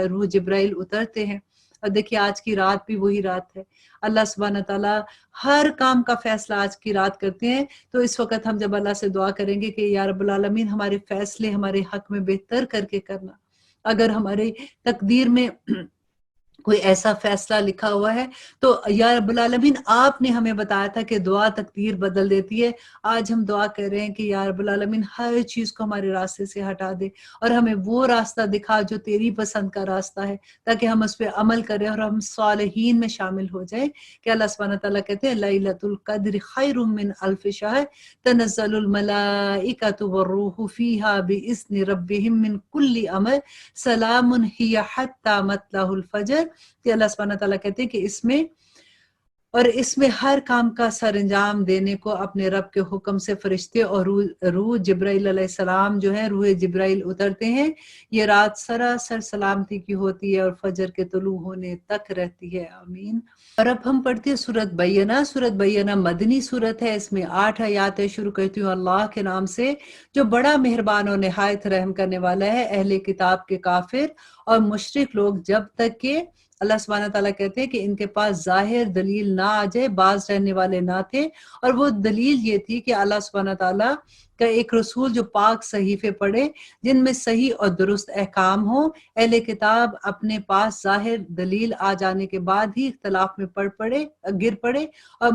روح جبرائیل اترتے ہیں۔ اور دیکھیے آج کی رات بھی وہی رات ہے، اللہ سبحانہ تعالیٰ ہر کام کا فیصلہ آج کی رات کرتے ہیں۔ تو اس وقت ہم جب اللہ سے دعا کریں گے کہ یا رب العالمین ہمارے فیصلے ہمارے حق میں بہتر کر کے کرنا، اگر ہمارے تقدیر میں کوئی ایسا فیصلہ لکھا ہوا ہے تو یا رب العالمین آپ نے ہمیں بتایا تھا کہ دعا تقدیر بدل دیتی ہے۔ آج ہم دعا کر رہے ہیں کہ یا رب العالمین ہر چیز کو ہمارے راستے سے ہٹا دے اور ہمیں وہ راستہ دکھا جو تیری پسند کا راستہ ہے، تاکہ ہم اس پہ عمل کریں اور ہم صالحین میں شامل ہو جائیں۔ کہ اللہ سبحانہ تعالیٰ کہتے ہیں لیلۃ القدر خیر من الف شہر تنزل الملائکۃ والروح فیہا باذن ربہم من کل امر سلام ہی حتی مطلع الفجر۔ کہ اللہ سبحانہ تعالیٰ کہتے ہیں کہ اس میں ہر کام کا سر انجام دینے کو اپنے رب کے حکم سے فرشتے اور روح جبرائیل علیہ السلام جو ہے روح جبرائیل اترتے ہیں۔ یہ رات سراسر سلامتی کی ہوتی ہے اور فجر کے طلوع ہونے تک رہتی ہے۔ آمین۔ اور اب ہم پڑھتے ہیں سورۃ بینہ۔ سورۃ بینہ مدنی سورت ہے، اس میں 8 آیات ہے۔ شروع کرتی ہوں اللہ کے نام سے جو بڑا مہربان اور نہایت رحم کرنے والا ہے۔ اہل کتاب کے کافر اور مشرک لوگ جب تک کہ اللہ سبحانہ تعالیٰ کہتے ہیں کہ ان کے پاس ظاہر دلیل نہ آ جائے باز رہنے والے نہ تھے، اور وہ دلیل یہ تھی کہ اللہ سبحانہ تعالیٰ کا ایک رسول جو پاک صحیفے پڑھے جن میں صحیح اور درست احکام ہوں۔ اہل کتاب اپنے پاس ظاہر دلیل آ جانے کے بعد ہی اختلاف میں گر پڑے اور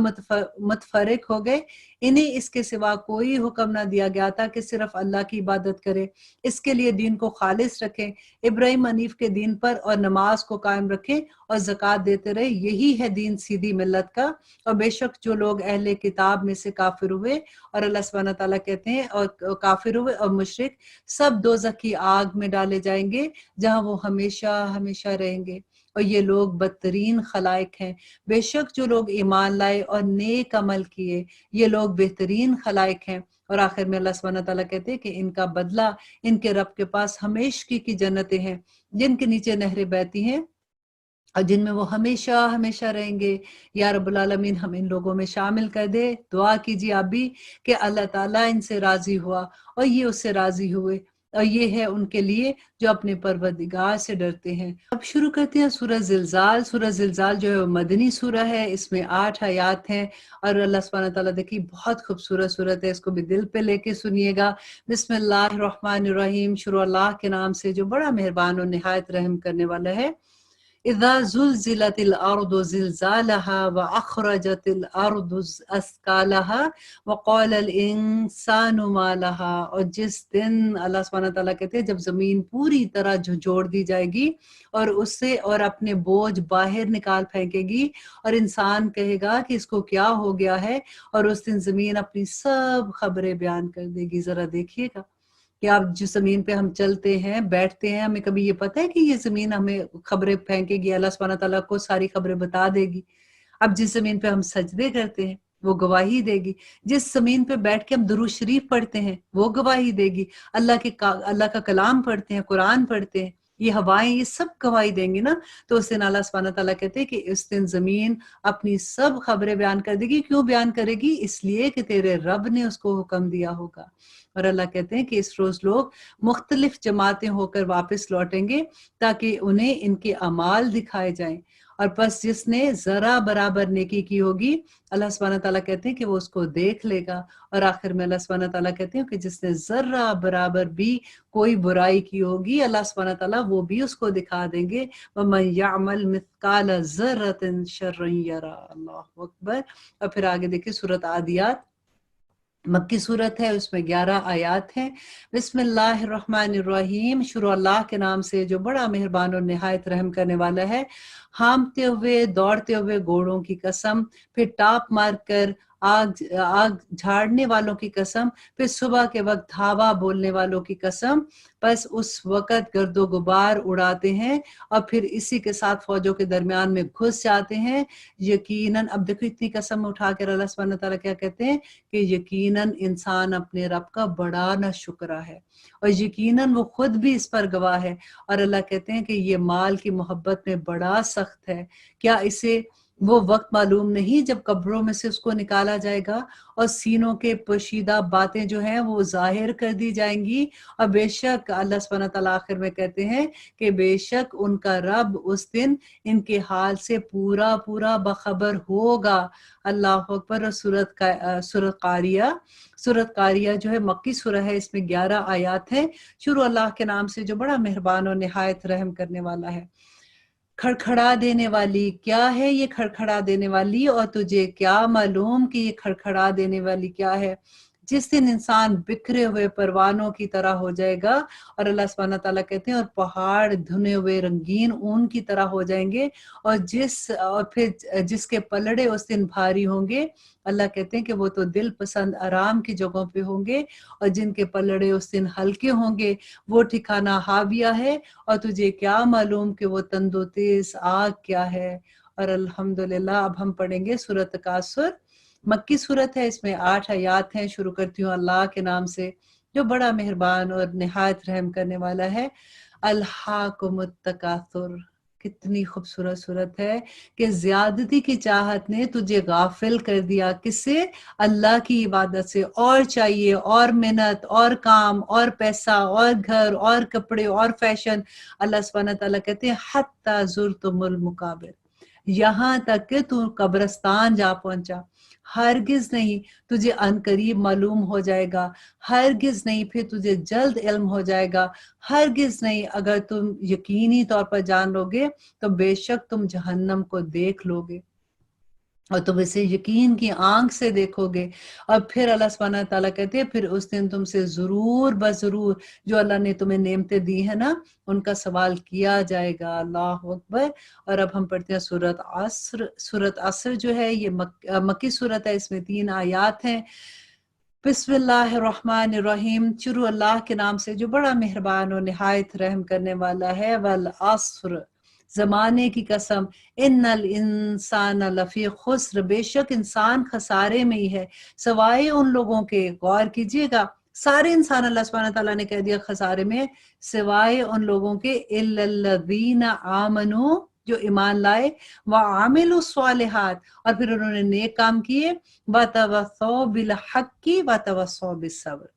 متفرق ہو گئے۔ انہیں اس کے سوا کوئی حکم نہ دیا گیا تھا کہ صرف اللہ کی عبادت کرے، اس کے لیے دین کو خالص رکھیں، ابراہیم حنیف کے دین پر، اور نماز کو قائم رکھیں اور زکوٰۃ دیتے رہے، یہی ہے دین سیدھی ملت کا۔ اور بے شک جو لوگ اہل کتاب میں سے کافر ہوئے، اور اللہ سبحانہ تعالیٰ کہتے ہیں اور کافر ہوئے اور مشرک سب دوزخ کی آگ میں ڈالے جائیں گے جہاں وہ ہمیشہ ہمیشہ رہیں گے، اور یہ لوگ بدترین خلائق ہیں۔ بے شک جو لوگ ایمان لائے اور نیک عمل کیے یہ لوگ بہترین خلائق ہیں۔ اور آخر میں اللہ سبحانہ تعالیٰ کہتے ہیں کہ ان کا بدلہ ان کے رب کے پاس ہمیشگی کی جنتیں ہیں جن کے نیچے نہریں بہتی ہیں اور جن میں وہ ہمیشہ ہمیشہ رہیں گے۔ یا رب العالمین ہم ان لوگوں میں شامل کر دے۔ دعا کیجیے آپ بھی کہ اللہ تعالیٰ ان سے راضی ہوا اور یہ اس سے راضی ہوئے، اور یہ ہے ان کے لیے جو اپنے پروردگار سے ڈرتے ہیں۔ اب شروع کرتے ہیں سورہ زلزال۔ سورہ زلزال جو ہے وہ مدنی سورہ ہے، اس میں 8 آیات ہیں، اور اللہ سبحانہ تعالیٰ دیکھیے بہت خوبصورت سورت ہے، اس کو بھی دل پہ لے کے سنیے گا۔ بسم اللہ الرحمن الرحیم، شروع اللہ کے نام سے جو بڑا مہربان اور نہایت رحم کرنے والا ہے۔ اذا زلزلت الارض زلزالها واخرجت الارض اثقالها وقال الانسان ما لها، اور جس دن اللہ سبحانہ تعالیٰ کہتے ہیں جب زمین پوری طرح جھنجھوڑ دی جائے گی اور اس سے اور اپنے بوجھ باہر نکال پھینکے گی، اور انسان کہے گا کہ اس کو کیا ہو گیا ہے، اور اس دن زمین اپنی سب خبریں بیان کر دے گی۔ ذرا دیکھیے گا کہ آپ جس زمین پہ ہم چلتے ہیں بیٹھتے ہیں، ہمیں کبھی یہ پتہ ہے کہ یہ زمین ہمیں خبریں پھینکے گی؟ اللہ سبحانہ تعالیٰ کو ساری خبریں بتا دے گی۔ اب جس زمین پہ ہم سجدے کرتے ہیں وہ گواہی دے گی، جس زمین پہ بیٹھ کے ہم درود شریف پڑھتے ہیں وہ گواہی دے گی، اللہ کا کلام پڑھتے ہیں، قرآن پڑھتے ہیں، یہ ہوائیں یہ سب گواہی دیں گی نا۔ تو اس دن اللہ سبحانہ تعالیٰ کہتے ہیں کہ اس دن زمین اپنی سب خبریں بیان کر دے گی۔ کیوں بیان کرے گی؟ اس لیے کہ تیرے رب نے اس کو حکم دیا ہوگا۔ اور اللہ کہتے ہیں کہ اس روز لوگ مختلف جماعتیں ہو کر واپس لوٹیں گے تاکہ انہیں ان کے اعمال دکھائے جائیں، اور پس جس نے ذرا برابر نیکی کی ہوگی اللہ سبحانہ تعالیٰ کہتے ہیں کہ وہ اس کو دیکھ لے گا، اور آخر میں اللہ سبحانہ تعالیٰ کہتے ہیں کہ جس نے ذرا برابر بھی کوئی برائی کی ہوگی اللہ سبحانہ تعالیٰ وہ بھی اس کو دکھا دیں گے۔ وَمَن يَعْمَلْ مِثْقَالَ ذَرَّةٍ شَرًّا يَرَهُ، اللہ اکبر۔ اور پھر آگے دیکھیں سورۃ عادیات، مکی صورت ہے، اس میں 11 آیات ہیں۔ بسم اللہ الرحمن الرحیم، شروع اللہ کے نام سے جو بڑا مہربان اور نہایت رحم کرنے والا ہے۔ ہانپتے ہوئے دوڑتے ہوئے گھوڑوں کی قسم، پھر ٹاپ مار کر آگ جھاڑنے والوں کی قسم، پھر صبح کے وقت دھاوا بولنے والوں کی قسم، بس اس وقت گرد و غبار اڑاتے ہیں اور پھر اسی کے ساتھ فوجوں کے درمیان میں گھس جاتے ہیں۔ یقیناً اب دیکھو اتنی قسم اٹھا کر اللہ سبحانہ تعالیٰ کیا کہتے ہیں کہ یقیناً انسان اپنے رب کا بڑا ناشکرا ہے، اور یقیناً وہ خود بھی اس پر گواہ ہے، اور اللہ کہتے ہیں کہ یہ مال کی محبت میں بڑا سخت ہے۔ کیا اسے وہ وقت معلوم نہیں جب قبروں میں سے اس کو نکالا جائے گا اور سینوں کے پوشیدہ باتیں جو ہیں وہ ظاہر کر دی جائیں گی، اور بے شک اللہ سبحانہ تعالیٰ آخر میں کہتے ہیں کہ بے شک ان کا رب اس دن ان کے حال سے پورا پورا باخبر ہوگا۔ اللہ اکبر۔ سورۃ قاریہ جو ہے مکی سورہ ہے، اس میں 11 آیات ہیں۔ شروع اللہ کے نام سے جو بڑا مہربان اور نہایت رحم کرنے والا ہے۔ کھڑکھڑا دینے والی، کیا ہے یہ کھڑکھڑا دینے والی، اور تجھے کیا معلوم کہ یہ کھڑکھڑا دینے والی کیا ہے؟ جس دن انسان بکھرے ہوئے پروانوں کی طرح ہو جائے گا، اور اللہ سبحانہ تعالیٰ کہتے ہیں اور پہاڑ دھنے ہوئے رنگین اون کی طرح ہو جائیں گے، اور پھر جس کے پلڑے اس دن بھاری ہوں گے، اللہ کہتے ہیں کہ وہ تو دل پسند آرام کی جگہوں پہ ہوں گے، اور جن کے پلڑے اس دن ہلکے ہوں گے وہ ٹھکانہ ہاویہ ہے، اور تجھے کیا معلوم کہ وہ تند و تیز آگ کیا ہے۔ اور الحمدللہ اب ہم پڑھیں گے سورۃ تکاثر، مکی صورت ہے، اس میں 8 آیات ہیں۔ شروع کرتی ہوں اللہ کے نام سے جو بڑا مہربان اور نہایت رحم کرنے والا ہے۔ الہاکم التکاثر، کتنی خوبصورت صورت ہے کہ زیادتی کی چاہت نے تجھے غافل کر دیا، کس سے؟ اللہ کی عبادت سے، اور چاہیے اور محنت اور کام اور پیسہ اور گھر اور کپڑے اور فیشن۔ اللہ سبحانہ تعالیٰ کہتے ہیں حتی زرتم المقابر، یہاں تک کہ تو قبرستان جا پہنچا۔ ہرگز نہیں تجھے ان قریب معلوم ہو جائے گا، ہرگز نہیں پھر تجھے جلد علم ہو جائے گا، ہرگز نہیں اگر تم یقینی طور پر جان لو گے تو بے شک تم جہنم کو دیکھ لو گے، اور تم اسے یقین کی آنکھ سے دیکھو گے۔ اور پھر اللہ سبحانہ تعالیٰ کہتے ہیں پھر اس دن تم سے ضرور بضرور جو اللہ نے تمہیں نعمتیں دی ہیں نا ان کا سوال کیا جائے گا۔ اللہ اکبر۔ اور اب ہم پڑھتے ہیں سورۃ عصر۔ سورۃ عصر جو ہے یہ مکی سورت ہے، اس میں 3 آیات ہیں۔ بسم اللہ الرحمن الرحیم، شروع اللہ کے نام سے جو بڑا مہربان اور نہایت رحم کرنے والا ہے۔ والعصر، زمانے کی قسم، ان الانسان لفی خسر، بے شک انسان خسارے میں ہی ہے، سوائے ان لوگوں کے، غور کیجئے گا، سارے انسان اللہ سبحانہ تعالیٰ نے کہہ دیا خسارے میں، سوائے ان لوگوں کے الا الذین آمنوا، جو ایمان لائے، وعملوا الصالحات، اور پھر انہوں نے نیک کام کیے، وتواصوا بالحق وتواصوا بالصبر،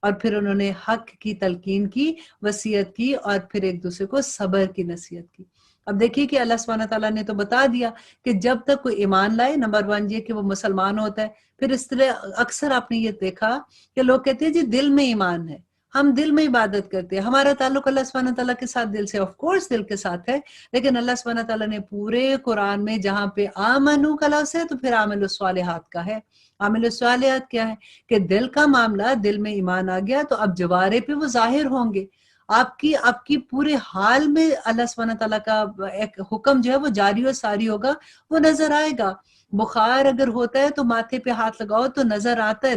اور پھر انہوں نے حق کی تلقین کی، وصیت کی، اور پھر ایک دوسرے کو صبر کی نصیحت کی۔ اب دیکھیے کہ اللہ سبحانہ تعالیٰ نے تو بتا دیا کہ جب تک کوئی ایمان لائے، نمبر 1 یہ کہ وہ مسلمان ہوتا ہے۔ پھر اس طرح اکثر آپ نے یہ دیکھا کہ لوگ کہتے ہیں جی دل میں ایمان ہے، ہم دل میں عبادت کرتے ہیں، ہمارا تعلق اللہ سبحانہ تعالیٰ کے ساتھ دل سے، آف کورس دل کے ساتھ ہے، لیکن اللہ سبحانہ تعالیٰ نے پورے قرآن میں جہاں پہ آمنو کا لفظ ہے تو پھر عامل الصالحات کا ہے۔ عامل الصالحات کیا ہے کہ دل کا معاملہ، دل میں ایمان آ گیا تو اب جوارے پہ وہ ظاہر ہوں گے، آپ کی پورے حال میں اللہ سبحانہ تعالیٰ کا ایک حکم جو ہے وہ جاری و ساری ہوگا، وہ نظر آئے گا۔ بخار اگر ہوتا ہے تو ماتھے پہ ہاتھ لگاؤ تو نظر آتا ہے،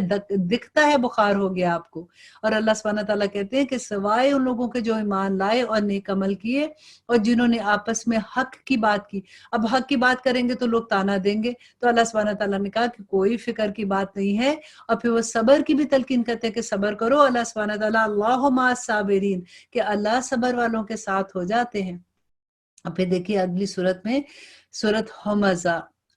دکھتا ہے بخار ہو گیا آپ کو۔ اور اللہ سبحانہ تعالیٰ کہتے ہیں کہ سوائے ان لوگوں کے جو ایمان لائے اور نیک عمل کیے اور جنہوں نے آپس میں حق کی بات کی۔ اب حق کی بات کریں گے تو لوگ تانا دیں گے، تو اللہ سبحانہ تعالیٰ نے کہا کہ کوئی فکر کی بات نہیں ہے، اور پھر وہ صبر کی بھی تلقین کرتے ہیں کہ صبر کرو۔ اللہ سبحانہ تعالیٰ اللہ مع الصابرین، کہ اللہ صبر والوں کے ساتھ ہو جاتے ہیں۔ اب پھر دیکھیے اگلی صورت میں سورۃ ہمزہ،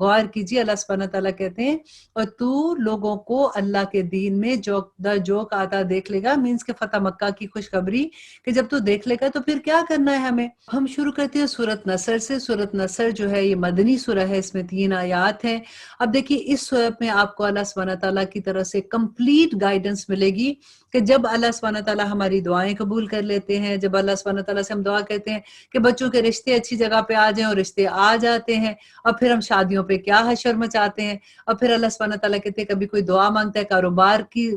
غور کیجیے، اللہ سبحانہ تعالیٰ کہتے ہیں اور تو لوگوں کو اللہ کے دین میں جوک آتا دیکھ لے گا، مینس کہ فتح مکہ کی خوشخبری کہ جب تو دیکھ لے گا تو پھر کیا کرنا ہے ہمیں۔ ہم شروع کرتے ہیں سورۃ نصر سے۔ سورۃ نصر جو ہے یہ مدنی سورہ ہے، اس میں 3 آیات ہیں۔ اب دیکھیے اس سورت میں آپ کو اللہ سبحانہ تعالیٰ کی طرف سے کمپلیٹ گائیڈنس ملے گی کہ جب اللہ سبحانہ تعالیٰ ہماری دعائیں قبول کر لیتے ہیں، جب اللہ سبحانہ تعالیٰ سے ہم دعا کرتے ہیں کہ بچوں کے رشتے اچھی جگہ پہ آ جائیں اور رشتے آ جاتے ہیں، اور پھر ہم شادیوں پہ کیا حشر مچاتے ہیں، اور پھر اللہ سبحانہ تعالیٰ کہتے ہیں کبھی کوئی دعا مانگتا ہے کاروبار کی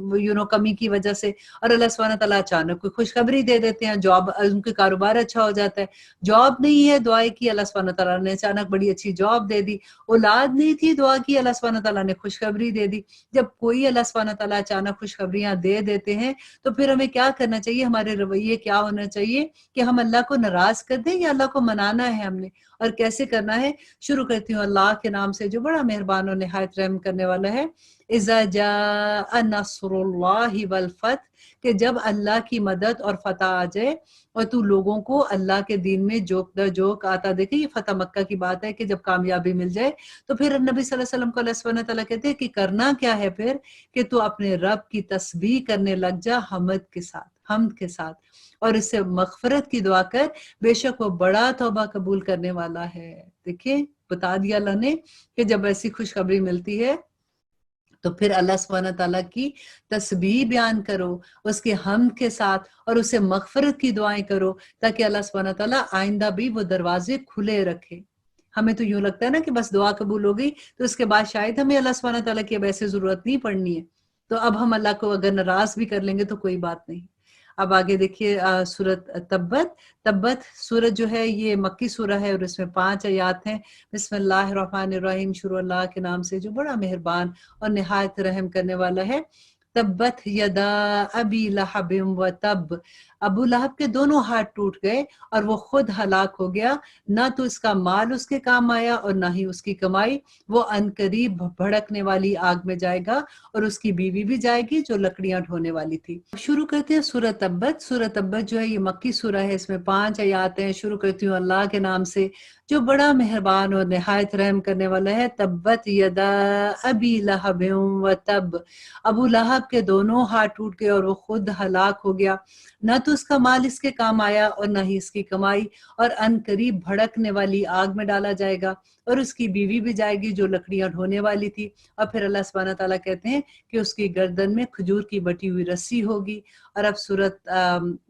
کمی کی وجہ سے، اور اللہ سبحانہ تعالیٰ اچانک کوئی خوشخبری دے دیتے ہیں، جاب، ان کے کاروبار اچھا ہو جاتا ہے۔ جاب نہیں ہے، دعائیں کی، اللہ سبحانہ تعالیٰ نے اچانک بڑی اچھی جاب دے دی۔ اولاد نہیں تھی، دعا کی، اللہ سبحانہ تعالیٰ نے خوشخبری دے دی۔ جب کوئی اللہ سبحانہ تعالیٰ اچانک خوشخبریاں دے دیتے ہیں تو پھر ہمیں کیا کرنا چاہیے، ہمارے رویے کیا ہونا چاہیے کہ ہم اللہ کو ناراض کر دیں یا اللہ کو منانا ہے ہم نے، اور کیسے کرنا ہے۔ شروع کرتی ہوں اللہ کے نام سے جو بڑا مہربان اور نہایت رحم کرنے والا ہے۔ اذا جاء نصر اللہ والفتح، کہ جب اللہ کی مدد اور فتح آ جائے اور تو لوگوں کو اللہ کے دین میں جوک در جوک آتا دیکھے، یہ فتح مکہ کی بات ہے کہ جب کامیابی مل جائے تو پھر نبی صلی اللہ علیہ وسلم کو اللہ سبحانہ تعالیٰ کہتے ہیں کہ کرنا کیا ہے پھر، کہ تو اپنے رب کی تسبیح کرنے لگ جا حمد کے ساتھ اور اس سے مغفرت کی دعا کر، بے شک وہ بڑا توبہ قبول کرنے والا ہے۔ دیکھیں بتا دیا اللہ نے کہ جب ایسی خوشخبری ملتی ہے تو پھر اللہ سبحانہ تعالیٰ کی تسبیح بیان کرو اس کے حمد کے ساتھ، اور اسے مغفرت کی دعائیں کرو تاکہ اللہ سبحانہ تعالیٰ آئندہ بھی وہ دروازے کھلے رکھے۔ ہمیں تو یوں لگتا ہے نا کہ بس دعا قبول ہو گئی تو اس کے بعد شاید ہمیں اللہ سبحانہ تعالیٰ کی اب ایسے ضرورت نہیں پڑنی ہے، تو اب ہم اللہ کو اگر ناراض بھی کر لیں گے تو کوئی بات نہیں۔ اب آگے دیکھیے سورت تبت سورت جو ہے یہ مکی سورہ ہے اور اس میں 5 آیات ہیں۔ بسم اللہ الرحمن الرحیم، شروع اللہ کے نام سے جو بڑا مہربان اور نہایت رحم کرنے والا ہے۔ تبت یدا ابی لہب و تب، ابو لہب کے دونوں ہاتھ ٹوٹ گئے اور وہ خود ہلاک ہو گیا، نہ تو اس کا مال اس کے کام آیا اور نہ ہی اس کی کمائی، وہ عنقریب بھڑکنے والی آگ میں جائے گا اور اس کی بیوی بھی جائے گی جو لکڑیاں ڈھونے والی تھی۔ شروع کرتے ہیں سورۃ تبت۔ سورۃ تبت جو ہے یہ مکی سورہ ہے، اس میں 5 آیات ہیں۔ شروع کرتی ہوں اللہ کے نام سے جو بڑا مہربان اور نہایت رحم کرنے والا ہے۔ تبت یدا ابی لہب و تب، ابو لہب کے دونوں ہاتھ ٹوٹ گئے اور وہ خود ہلاک ہو گیا، نہ تو اس کا مال اس کے کام آیا اور نہ ہی اس کی کمائی، اور ان قریب بھڑکنے والی آگ میں ڈالا جائے گا اور اس کی بیوی بھی جائے گی جو لکڑیاں ڈھونے والی تھی۔ اور پھر اللہ سبحانہ تعالیٰ کہتے ہیں کہ اس کی گردن میں کھجور کی بٹی ہوئی رسی ہوگی۔ اور اب سورت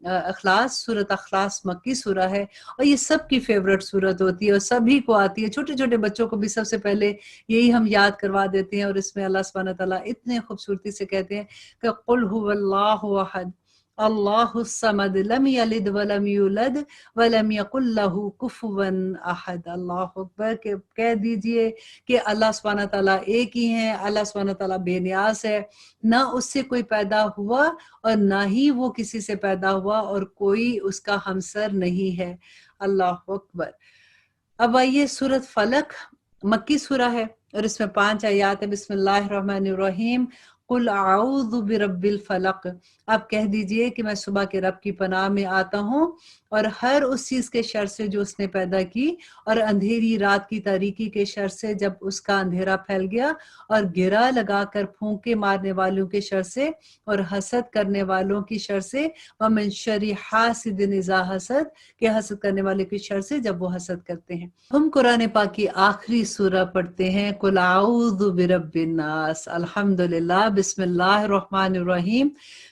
اخلاص مکی سورہ ہے اور یہ سب کی فیورٹ سورت ہوتی ہے اور سبھی کو آتی ہے، چھوٹے چھوٹے بچوں کو بھی سب سے پہلے یہی ہم یاد کروا دیتے ہیں۔ اور اس میں اللہ سبحانہ تعالیٰ اتنے خوبصورتی سے کہتے ہیں کہ قل هو اللہ احد اللہ الصمد لم یلد ولم یولد ولم یکن لہ کفوا احد۔ اللہ اکبر، کہ کہہ دیجئے کہ اللہ سبحانہ تعالیٰ ایک ہی ہیں، اللہ سبحانہ تعالیٰ بے نیاز ہے، نہ اس سے کوئی پیدا ہوا اور نہ ہی وہ کسی سے پیدا ہوا اور کوئی اس کا ہمسر نہیں ہے۔ اللہ اکبر۔ اب آئیے سورت فلق، مکی سورہ ہے اور اس میں 5 آیات ہے۔ بسم اللہ الرحمن الرحیم، قل اعوذ برب الفلق، آپ کہہ دیجئے کہ میں صبح کے رب کی پناہ میں آتا ہوں اور ہر اس چیز کے شر سے جو اس نے پیدا کی، اور اندھیری رات کی تاریکی کے شر سے جب اس کا اندھیرا پھیل گیا، اور گرا لگا کر پھونکے مارنے والوں کے شر سے، اور حسد کرنے والوں کی شر سے، ومن شر حاسد اذا حسد، کہ حسد کرنے والے کی شر سے جب وہ حسد کرتے ہیں۔ ہم قرآن پاک کی آخری سورہ پڑھتے ہیں، قل اعوذ برب الناس۔ الحمدللہ، بسم اللہ الرحمن الرحیم،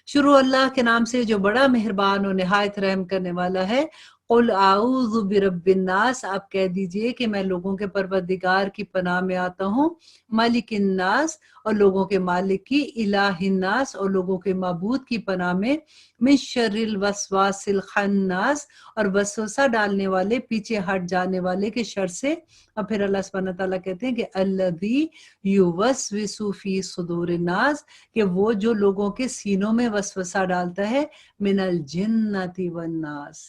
شروع اللہ کے نام سے جو بڑا مہربان اور نہایت رحم کرنے والا ہے۔ قل اعوذ برب الناس، آپ کہہ دیجئے کہ میں لوگوں کے پروردگار کی پناہ میں آتا ہوں، مالک الناس، اور لوگوں کے مالک کی، الہ الناس، اور لوگوں کے معبود کی پناہ میں، من شر الوسواس الخناس، اور وسوسہ ڈالنے والے، پیچھے ہٹ جانے والے کے شر سے۔ اور پھر اللہ سبحانہ تعالیٰ کہتے ہیں کہ الذی یوسوس فی صدور الناس، کہ وہ جو لوگوں کے سینوں میں وسوسہ ڈالتا ہے، من الجنۃ والناس،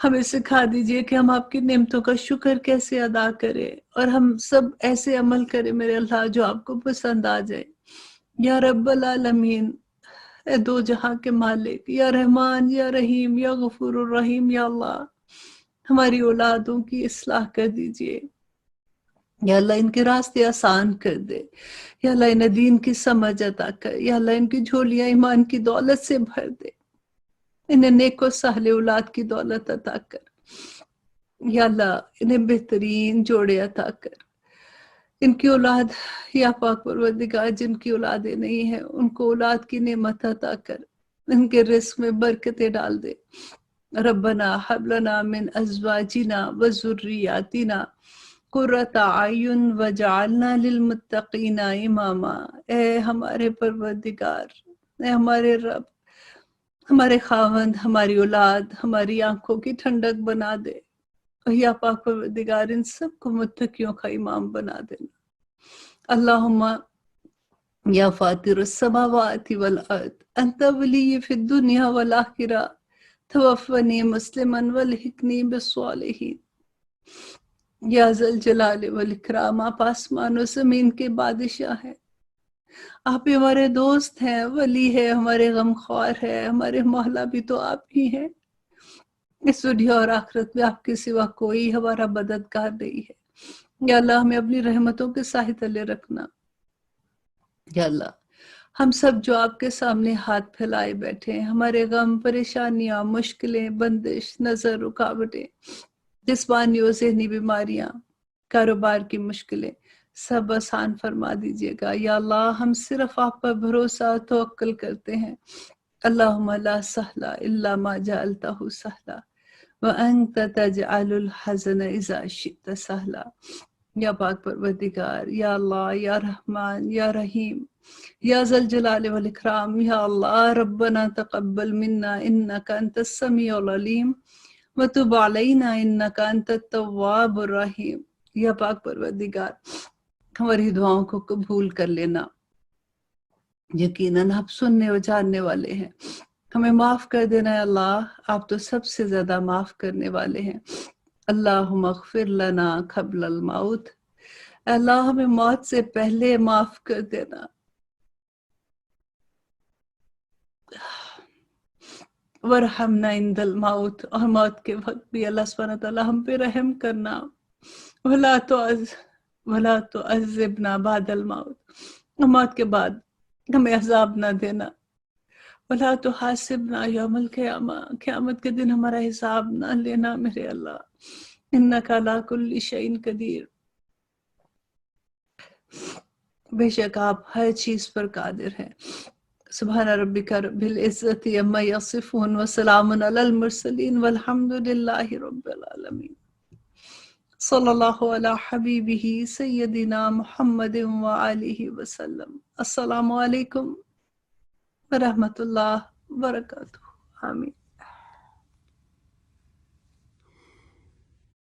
ہمیں سکھا دیجئے کہ ہم آپ کی نعمتوں کا شکر کیسے ادا کریں، اور ہم سب ایسے عمل کریں میرے اللہ جو آپ کو پسند آ جائے۔ یا رب العالمین، اے دو جہاں کے مالک، یا رحمان یا رحیم یا غفور الرحیم، یا اللہ ہماری اولادوں کی اصلاح کر دیجئے۔ یا اللہ ان کے راستے آسان کر دے، یا اللہ انہیں دین کی سمجھ عطا کر، یا اللہ ان کی جھولیاں ایمان کی دولت سے بھر دے، انہیں نیک و صالح اولاد کی دولت عطا کر، یا اللہ انہیں بہترین جوڑے عطا کر۔ ان کی اولاد یا پاک پروردگار جن کی اولادیں نہیں ہیں ان کو اولاد کی نعمت عطا کر، ان کے رزق میں برکتیں ڈال دے۔ ربنا حب لنا من ازواجنا وذریاتنا قرۃ اعین وجعلنا للمتقین اماما۔ اے ہمارے پروردگار، اے ہمارے رب، ہمارے خاوند، ہماری اولاد ہماری آنکھوں کی ٹھنڈک بنا دے، یا پاک پروردگار ان سب کو متقیوں کا امام بنا دینا۔ اللہم یا فاطر السماوات والارض انت ولی فی الدنیا والآخرہ توفنی مسلما والحقنی بالصالحین۔ یا ذا الجلال والاکرام، آپ آسمان و زمین کے بادشاہ ہیں، آپ ہی ہمارے دوست ہیں، ولی ہے، ہمارے غمخوار ہے، ہمارے مولا بھی تو آپ ہی ہیں۔ اس دنیا اور آخرت میں آپ کے سوا کوئی ہمارا مددگار نہیں ہے۔ یا اللہ ہمیں اپنی رحمتوں کے سائے تلے رکھنا۔ یا اللہ ہم سب جو آپ کے سامنے ہاتھ پھیلائے بیٹھے ہیں، ہمارے غم، پریشانیاں، مشکلیں، بندش، نظر، رکاوٹیں، جسمانی و ذہنی بیماریاں، کاروبار کی مشکلیں، سب آسان فرما دیجیے گا۔ یا اللہ ہم صرف آپ پر بھروسہ اور توکل کرتے ہیں۔ اللہم لا سہل الا ما جعلتہ سہلا وانت تجعل الحزن اذا شئت سہلا۔ یا پاک پروردگار، یا اللہ، یا رحمان، یا رحیم، یا ذا الجلال والاکرام، یا اللہ ربنا تقبل منا انک انت السمیع العلیم وتب علینا انک انت التواب الرحیم۔ یا پاک پروردگار ہماری دعاؤں کو قبول کر لینا، یقیناً آپ سننے و جاننے والے ہیں۔ ہمیں معاف کر دینا ہے اللہ، آپ تو سب سے زیادہ معاف کرنے والے ہیں۔ اللہم اغفر لنا قبل الموت، اے اللہ ہمیں موت سے پہلے معاف کر دینا۔ ورحمنا عند الموت، اور موت کے وقت بھی اللہ سبحانہ تعالیٰ ہم پہ رحم کرنا۔ ولا تعذبنا بعد الموت، موت کے بعد ہمیں عذاب نہ دینا۔ ولا تحاسبنا یوم القیامہ، قیامت کے دن ہمارا حساب نہ لینا میرے اللہ۔ انک علی کل شیء قدیر، بے شک آپ ہر چیز پر قادر ہیں۔ سبحان ربک رب العزت عما یصفون وسلام علی المرسلین والحمد للہ رب العالمین۔ صلی اللہ علی حبیبہ سیدنا محمد وآلہ وسلم۔ السلام علیکم ورحمۃ اللہ وبرکاتہ۔ آمین۔